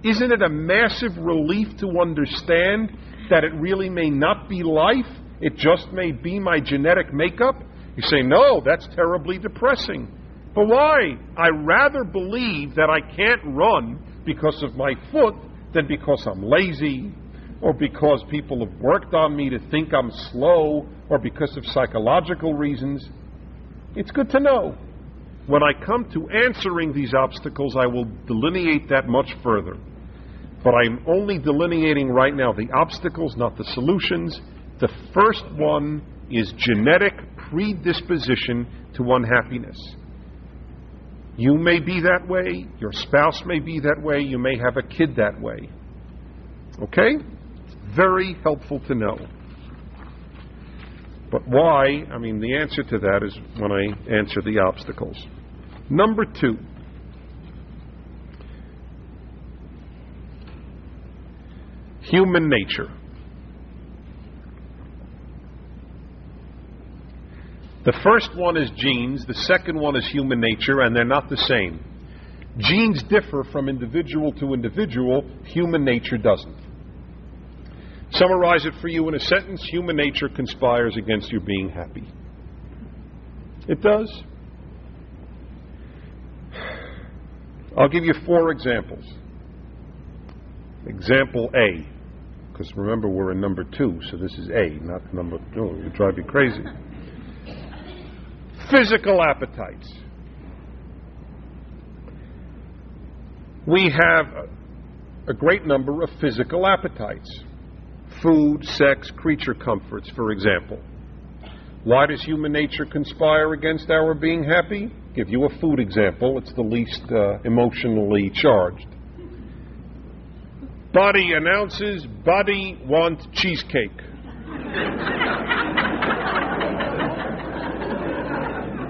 Isn't it a massive relief to understand that it really may not be life? It just may be my genetic makeup? You say, no, that's terribly depressing. But why? I rather believe that I can't run because of my foot than because I'm lazy, or because people have worked on me to think I'm slow, or because of psychological reasons. It's good to know. When I come to answering these obstacles, I will delineate that much further. But I'm only delineating right now the obstacles, not the solutions. The first one is genetic predisposition to unhappiness. You may be that way, your spouse may be that way, you may have a kid that way. Okay? Very helpful to know. But why? I mean, the answer to that is when I answer the obstacles. Number 2. Human nature. The first one is genes, the second one is human nature, and they're not the same. Genes differ from individual to individual, human nature doesn't. Summarize it for you in a sentence: human nature conspires against your being happy. It does. I'll give you 4 examples. Example A, because remember we're in number 2, so this is A, not number 2. It would drive you crazy. Physical appetites. We have a great number of physical appetites. Food, sex, creature comforts, for example. Why does human nature conspire against our being happy? Give you a food example. It's the least emotionally charged. Body announces, body want cheesecake.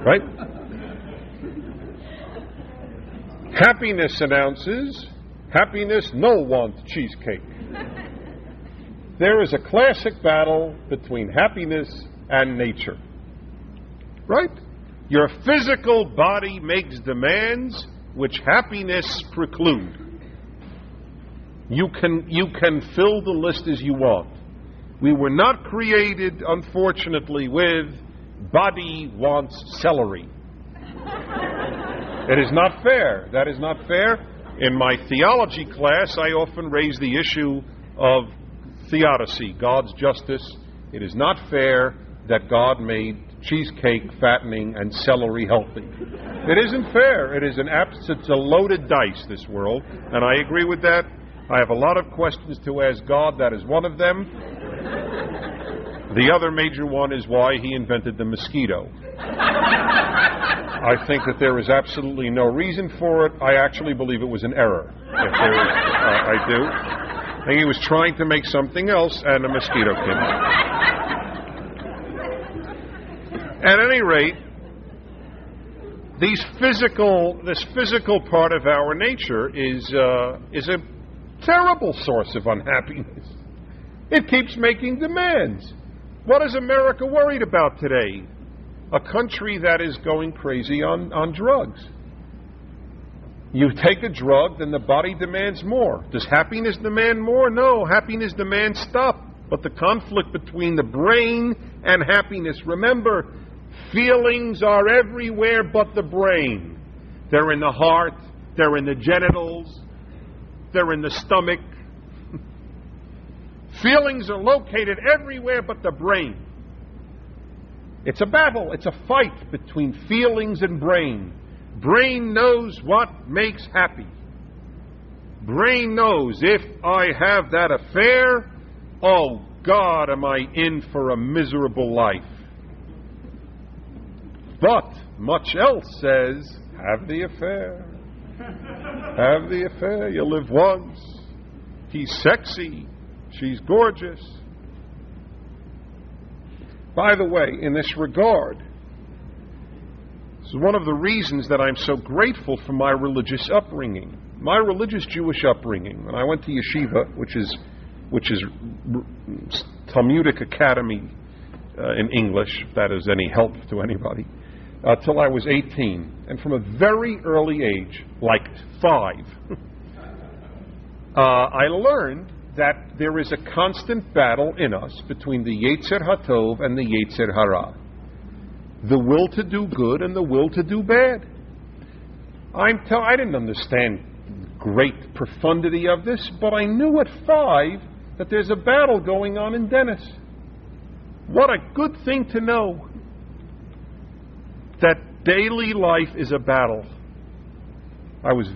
Right? Happiness announces, happiness no want cheesecake. There is a classic battle between happiness and nature. Right? Your physical body makes demands which happiness preclude. You can fill the list as you want. We were not created, unfortunately, with body wants celery. It is not fair. That is not fair. In my theology class, I often raise the issue of theodicy, God's justice. It is not fair that God made cheesecake fattening and celery healthy. It isn't fair. It's a loaded dice, this world, and I agree with that. I have a lot of questions to ask God. That is one of them. The other major one is why he invented the mosquito. I think that there is absolutely no reason for it. I actually believe it was an error. I do. I think he was trying to make something else, and a mosquito came out. At any rate, this physical part of our nature is a terrible source of unhappiness. It keeps making demands. What is America worried about today? A country that is going crazy on drugs. You take a drug, then the body demands more. Does happiness demand more? No, happiness demands stuff. But the conflict between the brain and happiness, remember, feelings are everywhere but the brain. They're in the heart, they're in the genitals, they're in the stomach. Feelings are located everywhere but the brain. It's a battle, it's a fight between feelings and brain. Brain knows what makes happy. Brain knows if I have that affair, oh God, am I in for a miserable life. But much else says, have the affair. Have the affair. You live once. He's sexy. She's gorgeous. By the way, in this regard, this is one of the reasons that I'm so grateful for my religious upbringing. My religious Jewish upbringing. When I went to yeshiva, which is Talmudic Academy in English, if that is any help to anybody, till I was 18. And from a very early age, like 5, I learned that there is a constant battle in us between the Yetzer HaTov and the Yetzer Hara. The will to do good and the will to do bad. I didn't understand great profundity of this, but I knew at 5 that there's a battle going on in Dennis. What a good thing to know. That daily life is a battle. I was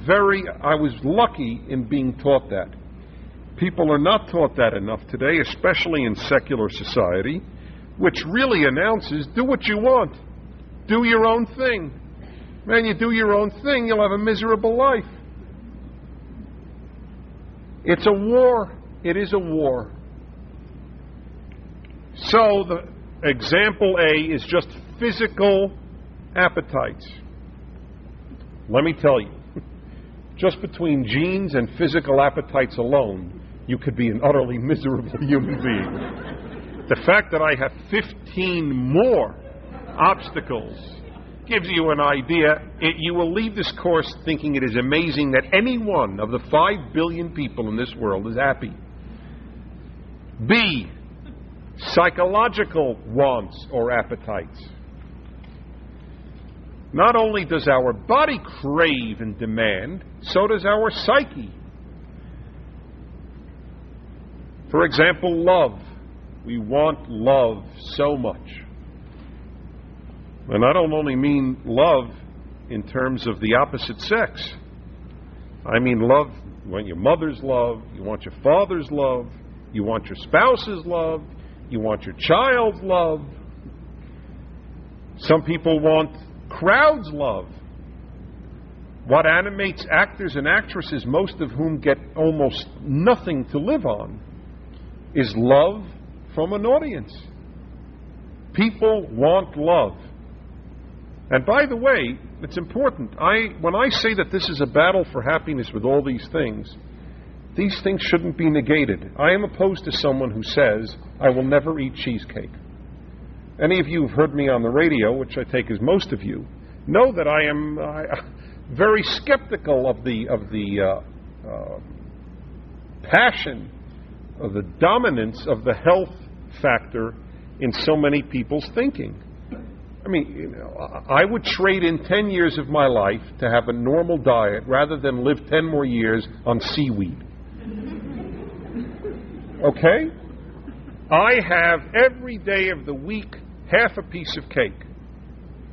lucky in being taught that. People are not taught that enough today, especially in secular society, which really announces, do what you want. Do your own thing. Man, you do your own thing, you'll have a miserable life. It's a war. It is a war. So the example A is just physical appetites. Let me tell you, just between genes and physical appetites alone, you could be an utterly miserable human being. The fact that I have 15 more obstacles gives you an idea. You will leave this course thinking it is amazing that any one of the 5 billion people in this world is happy. B, psychological wants or appetites. Not only does our body crave and demand, so does our psyche. For example, love. We want love so much. And I don't only mean love in terms of the opposite sex. I mean love, you want your mother's love, you want your father's love, you want your spouse's love, you want your child's love. Some people want crowds' love. What animates actors and actresses, most of whom get almost nothing to live on, is love from an audience. People want love. And by the way, it's important. When I say that this is a battle for happiness with all these things shouldn't be negated. I am opposed to someone who says, I will never eat cheesecake. Any of you who've heard me on the radio, which I take as most of you, know that I am very skeptical of the passion, of the dominance of the health factor in so many people's thinking. I mean, I would trade in 10 years of my life to have a normal diet rather than live 10 more years on seaweed. Okay? I have every day of the week half a piece of cake.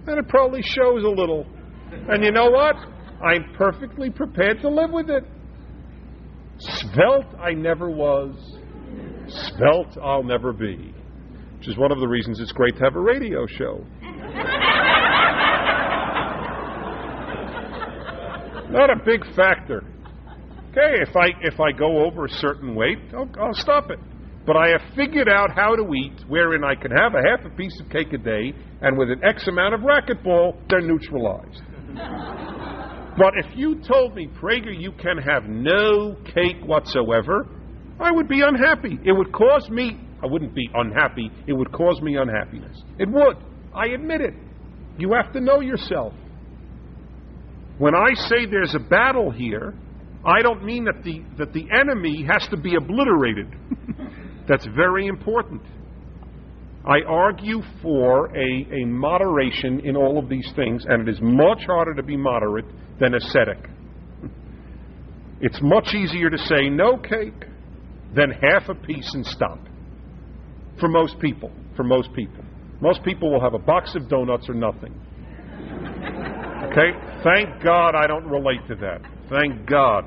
And it probably shows a little. And you know what? I'm perfectly prepared to live with it. Svelte I never was. Svelte I'll never be. Which is one of the reasons it's great to have a radio show. Not a big factor. Okay, if I go over a certain weight, I'll stop it. But I have figured out how to eat wherein I can have a half a piece of cake a day, and with an X amount of racquetball, they're neutralized. But if you told me, Prager, you can have no cake whatsoever, I would be unhappy. It would cause me, I wouldn't be unhappy, it would cause me unhappiness. It would. I admit it. You have to know yourself. When I say there's a battle here, I don't mean that the enemy has to be obliterated. That's very important. I argue for a moderation in all of these things, and it is much harder to be moderate than ascetic. It's much easier to say no cake than half a piece and stop. For most people. Most people will have a box of donuts or nothing. Okay? Thank God I don't relate to that. Thank God.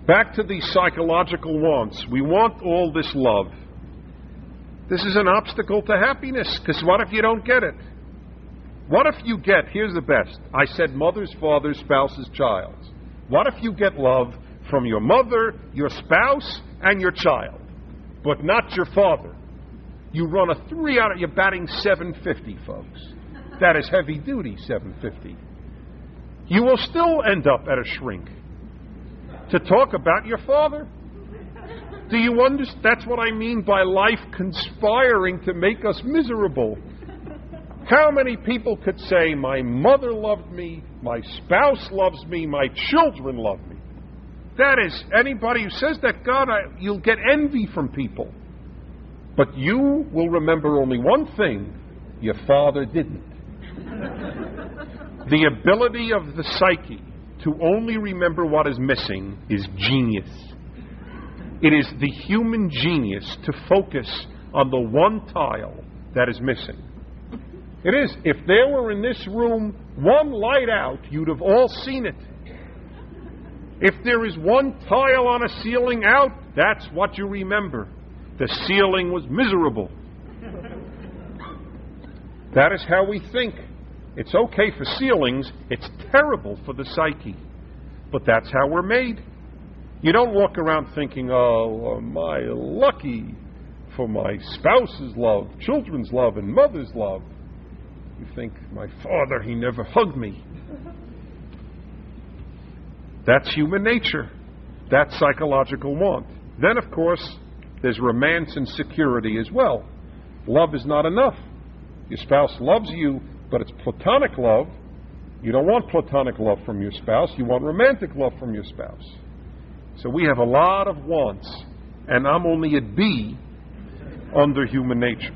Back to the psychological wants. We want all this love. This is an obstacle to happiness, because what if you don't get it? What if you get, here's the best, I said mothers, fathers, spouses, childs. What if you get love from your mother, your spouse, and your child, but not your father? You run a 3 out of, you're batting 750, folks. That is heavy duty, 750. You will still end up at a shrink. To talk about your father? Do you understand? That's what I mean by life conspiring to make us miserable. How many people could say, my mother loved me, my spouse loves me, my children love me? That is, anybody who says that, God, you'll get envy from people. But you will remember only one thing: your father didn't. The ability of the psyche to only remember what is missing is genius. It is the human genius to focus on the one tile that is missing. It is. If there were in this room one light out, you'd have all seen it. If there is one tile on a ceiling out, that's what you remember. The ceiling was miserable. That is how we think. It's okay for ceilings. It's terrible for the psyche. But that's how we're made. You don't walk around thinking, oh, am I lucky for my spouse's love, children's love, and mother's love. You think, my father, he never hugged me. That's human nature. That's psychological want. Then, of course, there's romance and security as well. Love is not enough. Your spouse loves you, but it's platonic love. You don't want platonic love from your spouse. You want romantic love from your spouse. So we have a lot of wants, and I'm only at B under human nature.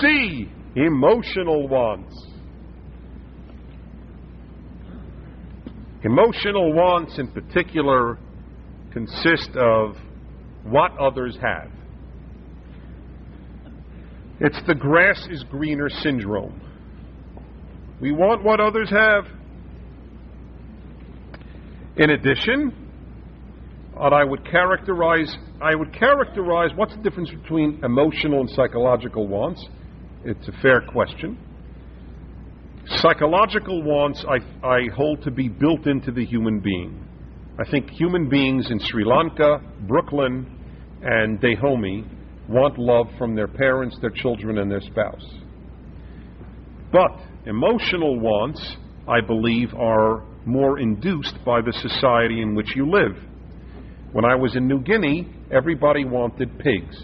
C, emotional wants. Emotional wants in particular consist of what others have. It's the grass is greener syndrome. We want what others have. In addition, what I would characterize, what's the difference between emotional and psychological wants? It's a fair question. Psychological wants I hold to be built into the human being. I think human beings in Sri Lanka, Brooklyn, and Dahomey want love from their parents, their children, and their spouse. But emotional wants, I believe, are more induced by the society in which you live. When I was in New Guinea, everybody wanted pigs.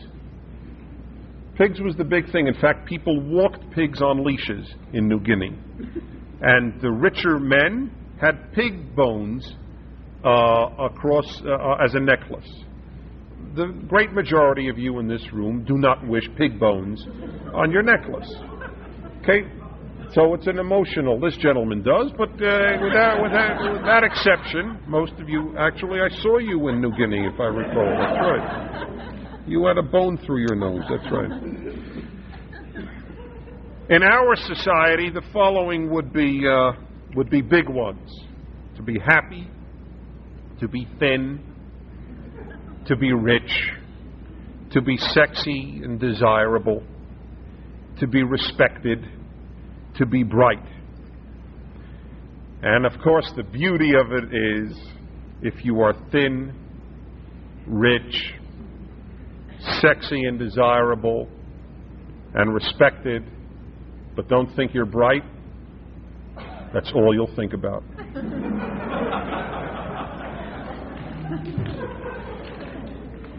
Pigs was the big thing. In fact, people walked pigs on leashes in New Guinea. And the richer men had pig bones across as a necklace. the great majority of you in this room do not wish pig bones on your necklace. Okay? So it's an emotional, this gentleman does, but with that exception, most of you, actually, I saw you in New Guinea, if I recall. That's right. You had a bone through your nose, that's right. In our society, the following would be big ones. To be happy, to be thin, to be rich, to be sexy and desirable, to be respected, to be bright. And of course, the beauty of it is, if you are thin, rich, sexy and desirable, and respected, but don't think you're bright, that's all you'll think about.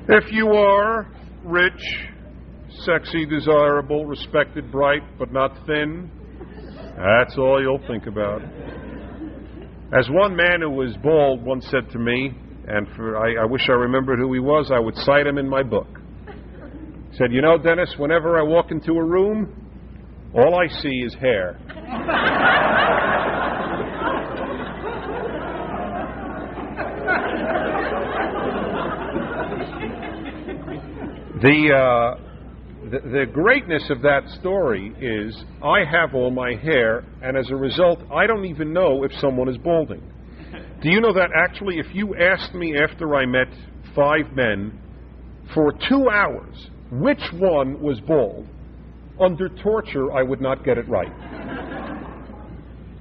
If you are rich, sexy, desirable, respected, bright, but not thin, that's all you'll think about. As one man who was bald once said to me, and I wish I remembered who he was, I would cite him in my book. He said, "You know, Dennis, whenever I walk into a room, all I see is hair." The greatness of that story is I have all my hair, and as a result, I don't even know if someone is balding. Do you know that actually if you asked me after I met 5 men for 2 hours which one was bald, under torture I would not get it right.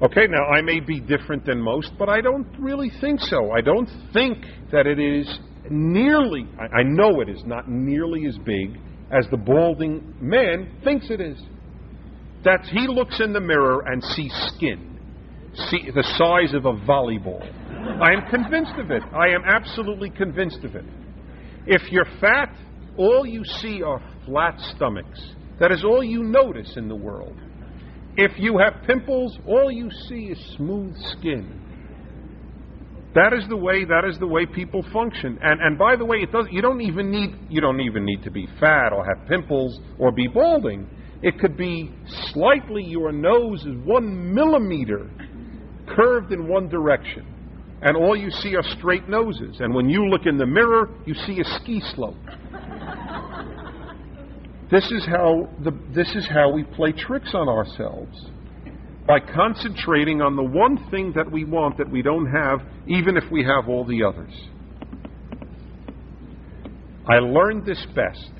Okay, now I may be different than most, but I don't really think so. I don't think that it is nearly, I know it is not nearly as big as the balding man thinks it is. That he looks in the mirror and sees skin, see the size of a volleyball. I am convinced of it. I am absolutely convinced of it. If you're fat, all you see are flat stomachs. That is all you notice in the world. If you have pimples, all you see is smooth skin. That is the way people function. And by the way, you don't even need to be fat or have pimples or be balding. It could be slightly, your nose is 1 millimeter curved in one direction, and all you see are straight noses. And when you look in the mirror, you see a ski slope. This is how we play tricks on ourselves. By concentrating on the one thing that we want that we don't have, even if we have all the others. I learned this best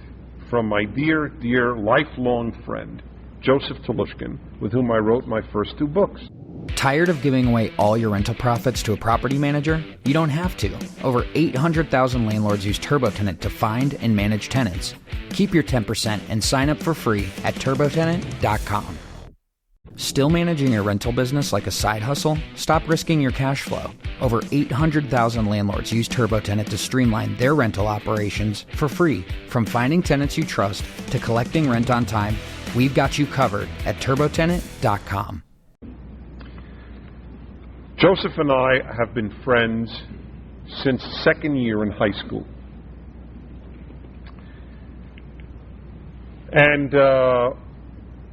from my dear, dear, lifelong friend, Joseph Telushkin, with whom I wrote my first 2 books. Tired of giving away all your rental profits to a property manager? You don't have to. Over 800,000 landlords use TurboTenant to find and manage tenants. Keep your 10% and sign up for free at turbotenant.com. Still managing your rental business like a side hustle? Stop risking your cash flow. Over 800,000 landlords use TurboTenant to streamline their rental operations for free. From finding tenants you trust to collecting rent on time, we've got you covered at turbotenant.com. Joseph and I have been friends since second year in high school. And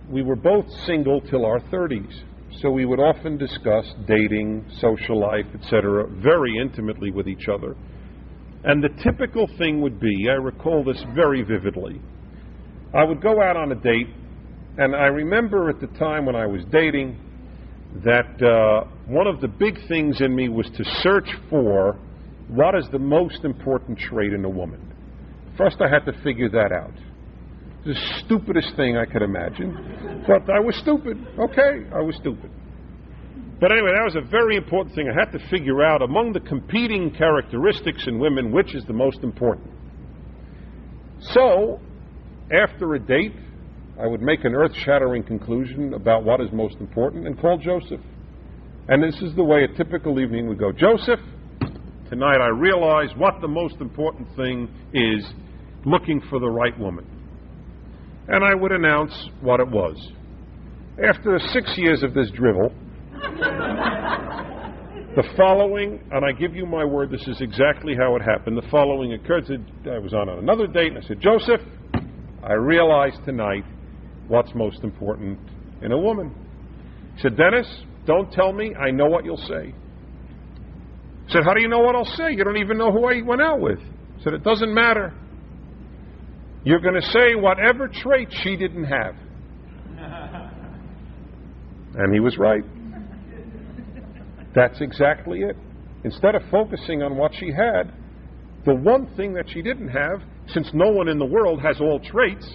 we were both single till our 30s, so we would often discuss dating, social life, etc., very intimately with each other. And the typical thing would be, I recall this very vividly, I would go out on a date, and I remember at the time when I was dating that one of the big things in me was to search for what is the most important trait in a woman. First I had to figure that out. The stupidest thing I could imagine. But I was stupid. Okay, I was stupid. But anyway, that was a very important thing. I had to figure out among the competing characteristics in women, which is the most important. So, after a date, I would make an earth-shattering conclusion about what is most important and call Joseph. And this is the way a typical evening would go. Joseph, tonight I realize what the most important thing is, looking for the right woman. And I would announce what it was. After 6 years of this drivel, The following, and I give you my word, this is exactly how it happened. The following occurred. I was on another date, and I said, Joseph, I realize tonight what's most important in a woman. He said, Dennis, don't tell me. I know what you'll say. I said, how do you know what I'll say? You don't even know who I went out with. I said, it doesn't matter. You're going to say whatever trait she didn't have. And he was right. That's exactly it. Instead of focusing on what she had, the one thing that she didn't have, since no one in the world has all traits,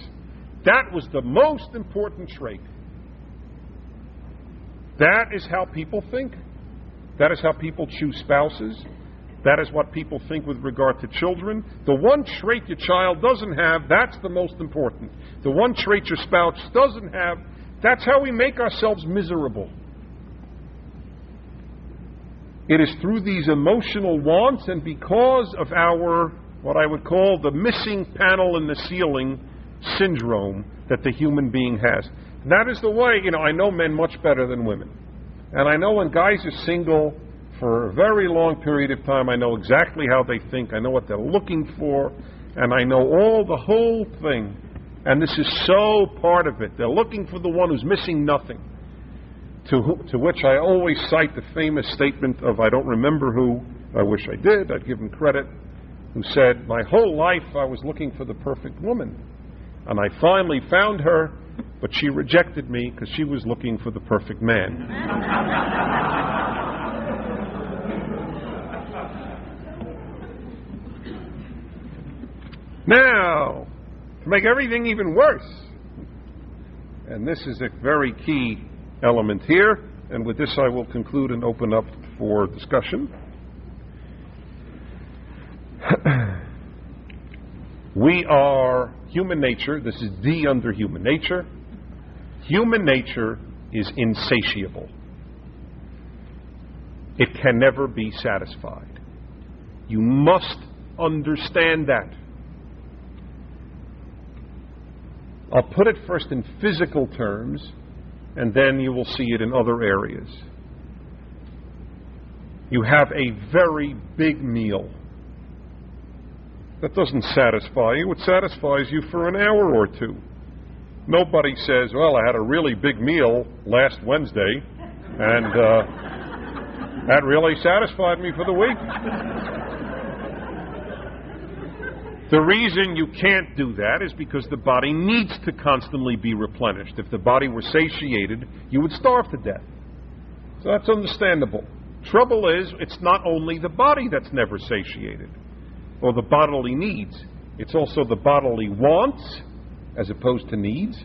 that was the most important trait. That is how people think. That is how people choose spouses. That is what people think with regard to children. The one trait your child doesn't have, that's the most important. The one trait your spouse doesn't have, that's how we make ourselves miserable. It is through these emotional wants and because of our, what I would call the missing panel in the ceiling syndrome that the human being has. And that is the way, I know men much better than women. And I know when guys are single for a very long period of time, I know exactly how they think, I know what they're looking for, and I know the whole thing. And this is so part of it. They're looking for the one who's missing nothing. To which I always cite the famous statement of, I don't remember who, I wish I did, I'd give him credit, who said, my whole life I was looking for the perfect woman. And I finally found her, but she rejected me because she was looking for the perfect man. Now, to make everything even worse, and this is a very key element here, and with this I will conclude and open up for discussion. We are human nature. This is D under human nature. Human nature is insatiable. It can never be satisfied. You must understand that. I'll put it first in physical terms, and then you will see it in other areas. You have a very big meal. That doesn't satisfy you. It satisfies you for an hour or two. Nobody says, well, I had a really big meal last Wednesday, and that really satisfied me for the week. The reason you can't do that is because the body needs to constantly be replenished. If the body were satiated, you would starve to death. So that's understandable. Trouble is, it's not only the body that's never satiated, or the bodily needs. It's also the bodily wants, as opposed to needs,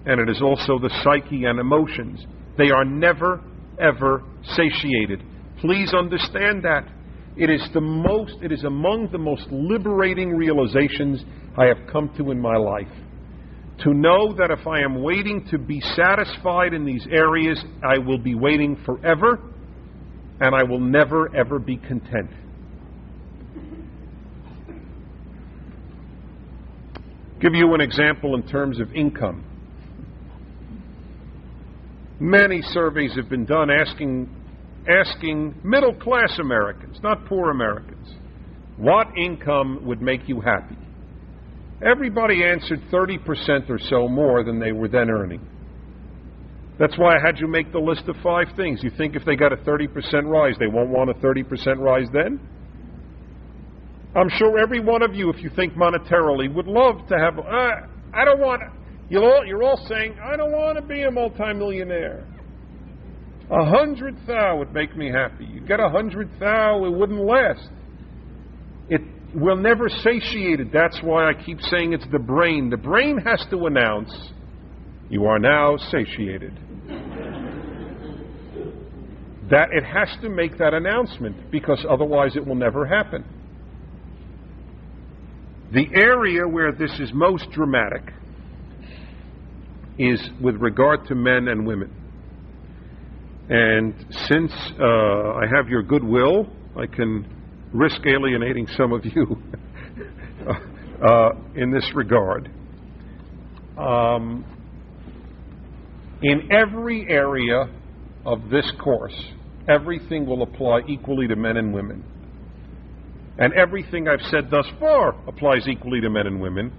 and it is also the psyche and emotions. They are never, ever satiated. Please understand that. It is among the most liberating realizations I have come to in my life. To know that if I am waiting to be satisfied in these areas, I will be waiting forever, and I will never, ever be content. Give you an example in terms of income. Many surveys have been done asking middle-class Americans, not poor Americans, what income would make you happy? Everybody answered 30% or so more than they were then earning. That's why I had you make the list of 5 things. You think if they got a 30% rise, they won't want a 30% rise then? I'm sure every one of you, if you think monetarily, would love to have... I don't want... You're all saying, I don't want to be a multimillionaire. 100,000 would make me happy. You get 100,000, it wouldn't last. We're never satiated. That's why I keep saying it's the brain. The brain has to announce, you are now satiated. That it has to make that announcement, because otherwise it will never happen. The area where this is most dramatic is with regard to men and women. And since I have your goodwill, I can risk alienating some of you in this regard. In every area of this course, everything will apply equally to men and women. And everything I've said thus far applies equally to men and women,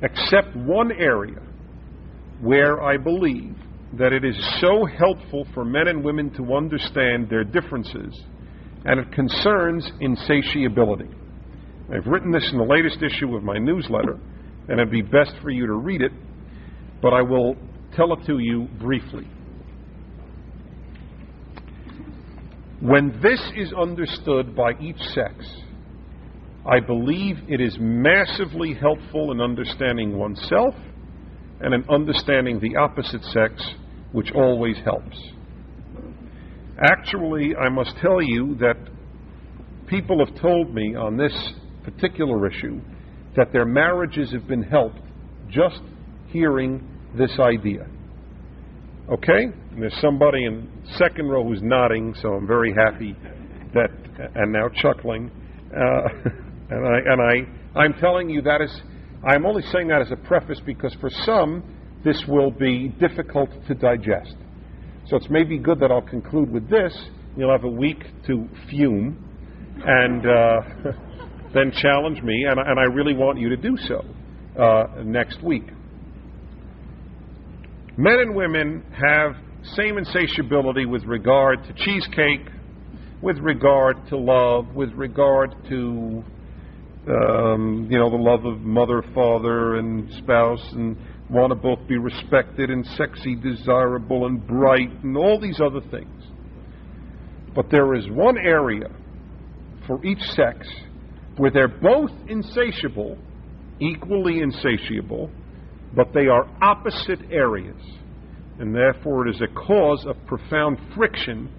except one area where I believe that it is so helpful for men and women to understand their differences, and it concerns insatiability. I've written this in the latest issue of my newsletter, and it'd be best for you to read it, but I will tell it to you briefly. When this is understood by each sex, I believe it is massively helpful in understanding oneself and in understanding the opposite sex, which always helps. Actually, I must tell you that people have told me on this particular issue that their marriages have been helped just hearing this idea. Okay? And there's somebody in second row who's nodding, so I'm very happy that, and now chuckling. I'm telling you that is, I'm only saying that as a preface because for some, this will be difficult to digest. So it's maybe good that I'll conclude with this. You'll have a week to fume and then challenge me, and I really want you to do so next week. Men and women have same insatiability with regard to cheesecake, with regard to love, with regard to the love of mother, father, and spouse, and want to both be respected and sexy, desirable, and bright, and all these other things. But there is one area for each sex where they're both insatiable, equally insatiable, but they are opposite areas, and therefore it is a cause of profound friction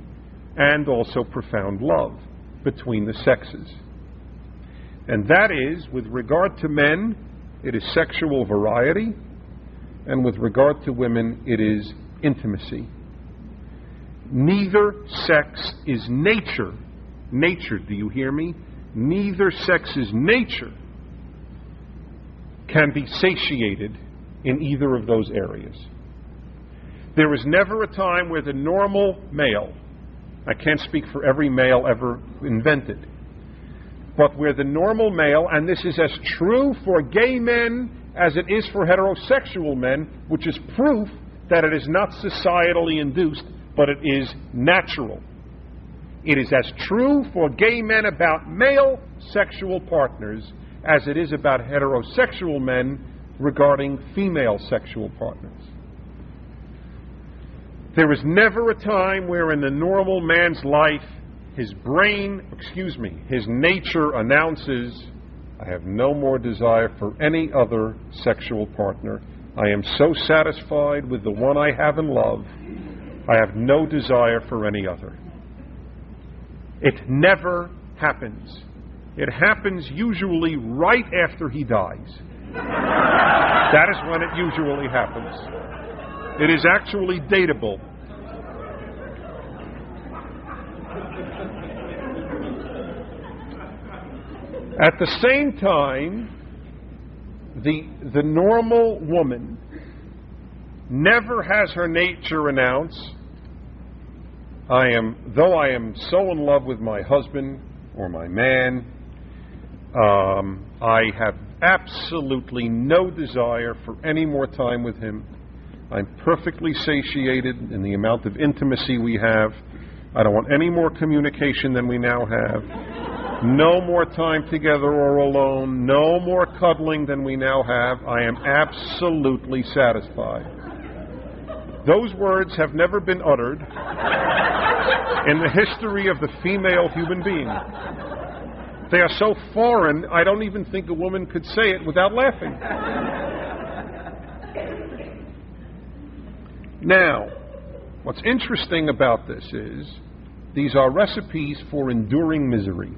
and also profound love between the sexes. And that is, with regard to men, it is sexual variety, and with regard to women, it is intimacy. Neither sex is nature. Nature, do you hear me? Neither sex's nature can be satiated in either of those areas. There is never a time where the normal male, I can't speak for every male ever invented, but where the normal male, and this is as true for gay men as it is for heterosexual men, which is proof that it is not societally induced, but it is natural. It is as true for gay men about male sexual partners as it is about heterosexual men regarding female sexual partners. There is never a time where in the normal man's life his nature announces, I have no more desire for any other sexual partner. I am so satisfied with the one I have in love, I have no desire for any other. It never happens. It happens usually right after he dies. That is when it usually happens. It is actually dateable. At the same time, the normal woman never has her nature announce, though I am so in love with my husband or my man, I have absolutely no desire for any more time with him. I'm perfectly satiated in the amount of intimacy we have. I don't want any more communication than we now have. No more time together or alone. No more cuddling than we now have. I am absolutely satisfied. Those words have never been uttered in the history of the female human being. They are so foreign, I don't even think a woman could say it without laughing. Now, what's interesting about this is these are recipes for enduring misery.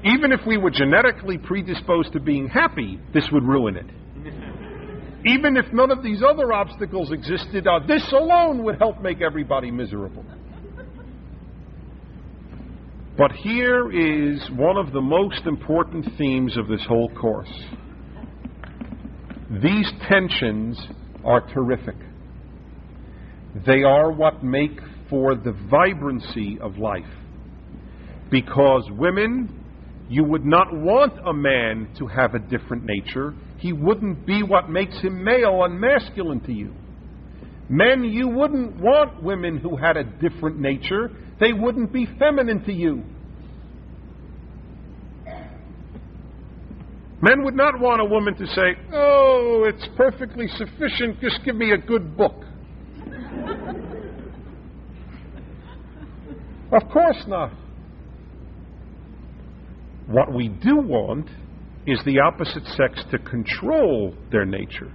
Even if we were genetically predisposed to being happy, this would ruin it. Even if none of these other obstacles existed, this alone would help make everybody miserable. But here is one of the most important themes of this whole course. These tensions are terrific. They are what make for the vibrancy of life. Because women, you would not want a man to have a different nature. He wouldn't be what makes him male and masculine to you. Men, you wouldn't want women who had a different nature. They wouldn't be feminine to you. Men would not want a woman to say, "Oh, it's perfectly sufficient, just give me a good book." Of course not. What we do want is the opposite sex to control their nature.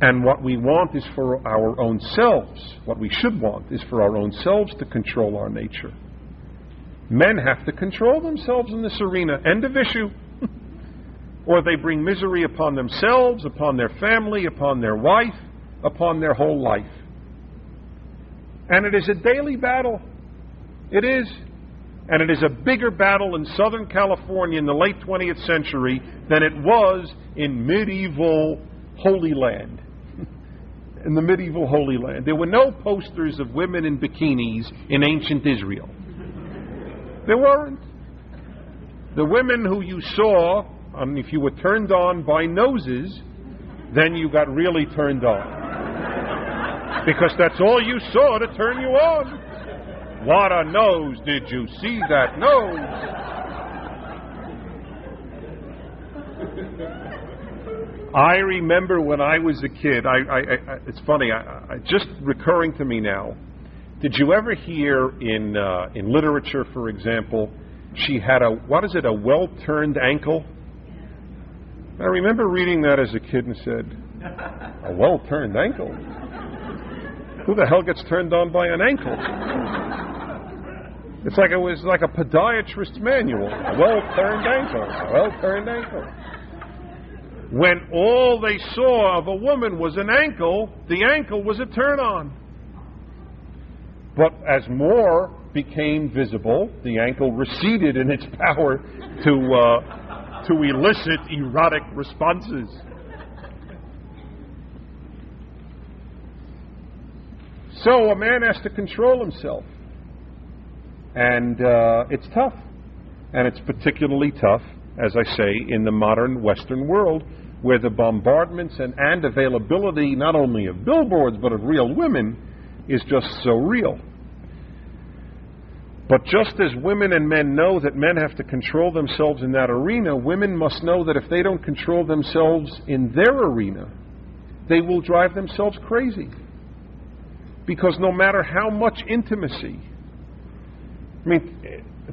And what we want is for our own selves. What we should want is for our own selves to control our nature. Men have to control themselves in this arena. End of issue. Or they bring misery upon themselves, upon their family, upon their wife, upon their whole life. And it is a daily battle. It is. And it is a bigger battle in Southern California in the late 20th century than it was in medieval Holy Land. In the medieval Holy Land. There were no posters of women in bikinis in ancient Israel. There weren't. The women who you saw, if you were turned on by noses, then you got really turned on. Because that's all you saw to turn you on. What a nose! Did you see that nose? I remember when I was a kid, it's funny, just recurring to me now. Did you ever hear in literature, for example, she had a well-turned ankle? I remember reading that as a kid and said, a well-turned ankle? Who the hell gets turned on by an ankle? It was like a podiatrist's manual. A well-turned ankle. A well-turned ankle. When all they saw of a woman was an ankle, the ankle was a turn-on. But as more became visible, the ankle receded in its power to elicit erotic responses. So a man has to control himself. And it's tough. And it's particularly tough, as I say, in the modern Western world, where the bombardments and availability not only of billboards but of real women is just so real. But just as women and men know that men have to control themselves in that arena, women must know that if they don't control themselves in their arena, they will drive themselves crazy. Because no matter how much intimacy,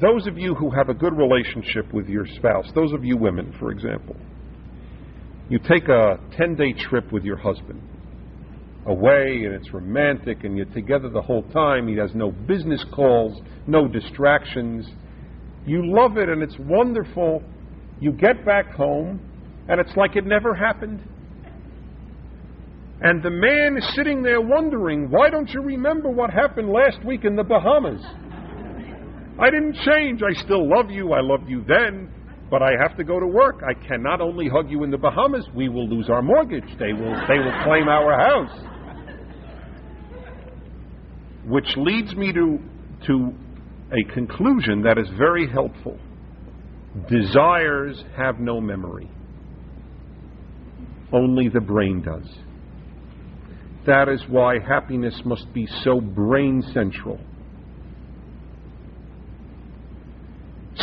those of you who have a good relationship with your spouse, those of you women, for example, you take a 10-day trip with your husband away, and it's romantic, and you're together the whole time. He has no business calls, no distractions. You love it, and it's wonderful. You get back home, and it's like it never happened. And the man is sitting there wondering, why don't you remember what happened last week in the Bahamas? I didn't change. I still love you. I loved you then. But I have to go to work. I cannot only hug you in the Bahamas. We will lose our mortgage. They will claim our house. Which leads me to a conclusion that is very helpful. Desires have no memory. Only the brain does. That is why happiness must be so brain central.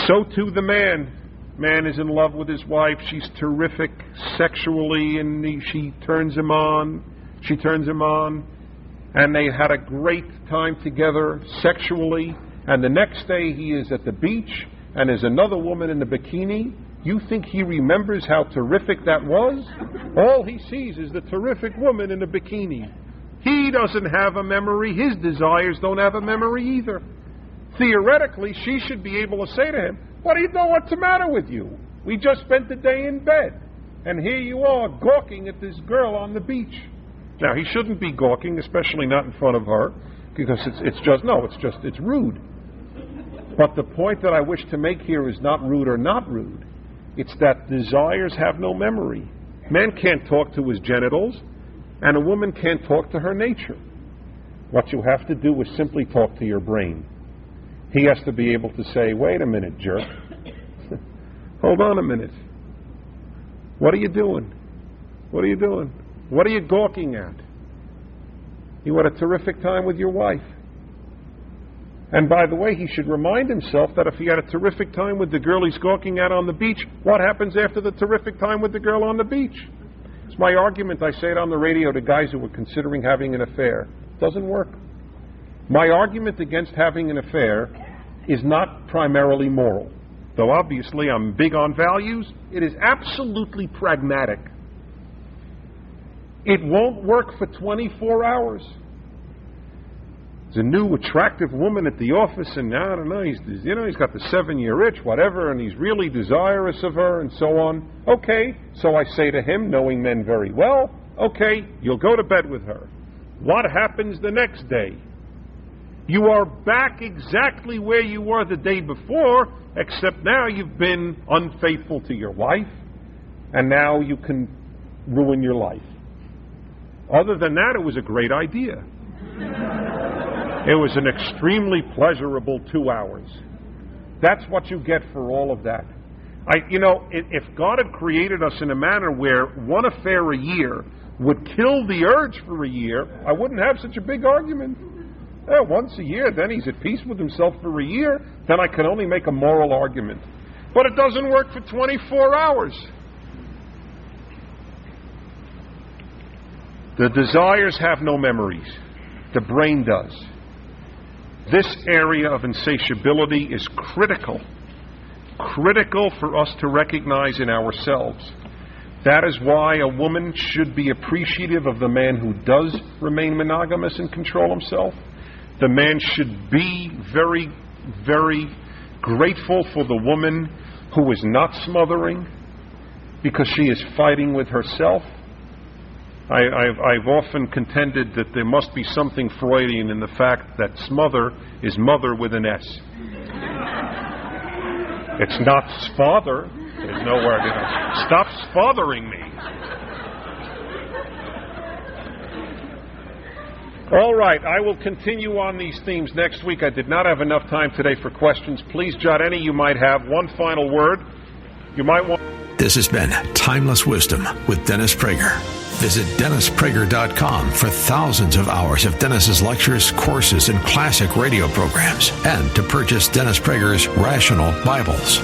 So too the man. Man is in love with his wife. She's terrific sexually, and she turns him on. She turns him on. And they had a great time together sexually. And the next day he is at the beach, and there's another woman in a bikini. You think he remembers how terrific that was? All he sees is the terrific woman in a bikini. He doesn't have a memory. His desires don't have a memory either. Theoretically, she should be able to say to him, what do you know what's the matter with you? We just spent the day in bed, and here you are gawking at this girl on the beach. Now, he shouldn't be gawking, especially not in front of her, because it's rude. But the point that I wish to make here is not rude or not rude. It's that desires have no memory. Man can't talk to his genitals. And a woman can't talk to her nature. What you have to do is simply talk to your brain. He has to be able to say, wait a minute, jerk. Hold on a minute. What are you doing? What are you doing? What are you gawking at? You had a terrific time with your wife. And by the way, he should remind himself that if he had a terrific time with the girl he's gawking at on the beach, what happens after the terrific time with the girl on the beach? It's my argument. I say it on the radio to guys who are considering having an affair. It doesn't work. My argument against having an affair is not primarily moral. Though obviously I'm big on values, it is absolutely pragmatic. It won't work for 24 hours. There's a new attractive woman at the office, and I don't know, he's got the 7-year itch, whatever, and he's really desirous of her, and so on. Okay, so I say to him, knowing men very well, okay, you'll go to bed with her. What happens the next day? You are back exactly where you were the day before, except now you've been unfaithful to your wife, and now you can ruin your life. Other than that, it was a great idea. It was an extremely pleasurable 2 hours. That's what you get for all of that. If God had created us in a manner where one affair a year would kill the urge for a year, I wouldn't have such a big argument. Once a year, then he's at peace with himself for a year, then I can only make a moral argument. But it doesn't work for 24 hours. The desires have no memories. The brain does. This area of insatiability is critical for us to recognize in ourselves. That is why a woman should be appreciative of the man who does remain monogamous and control himself. The man should be very, very grateful for the woman who is not smothering because she is fighting with herself. I've often contended that there must be something Freudian in the fact that smother is mother with an S. It's not spother. There's nowhere to go. Stop spothering me. All right, I will continue on these themes next week. I did not have enough time today for questions. Please jot any you might have. One final word. You might want... This has been Timeless Wisdom with Dennis Prager. Visit DennisPrager.com for thousands of hours of Dennis's lectures, courses, and classic radio programs, and to purchase Dennis Prager's Rational Bibles.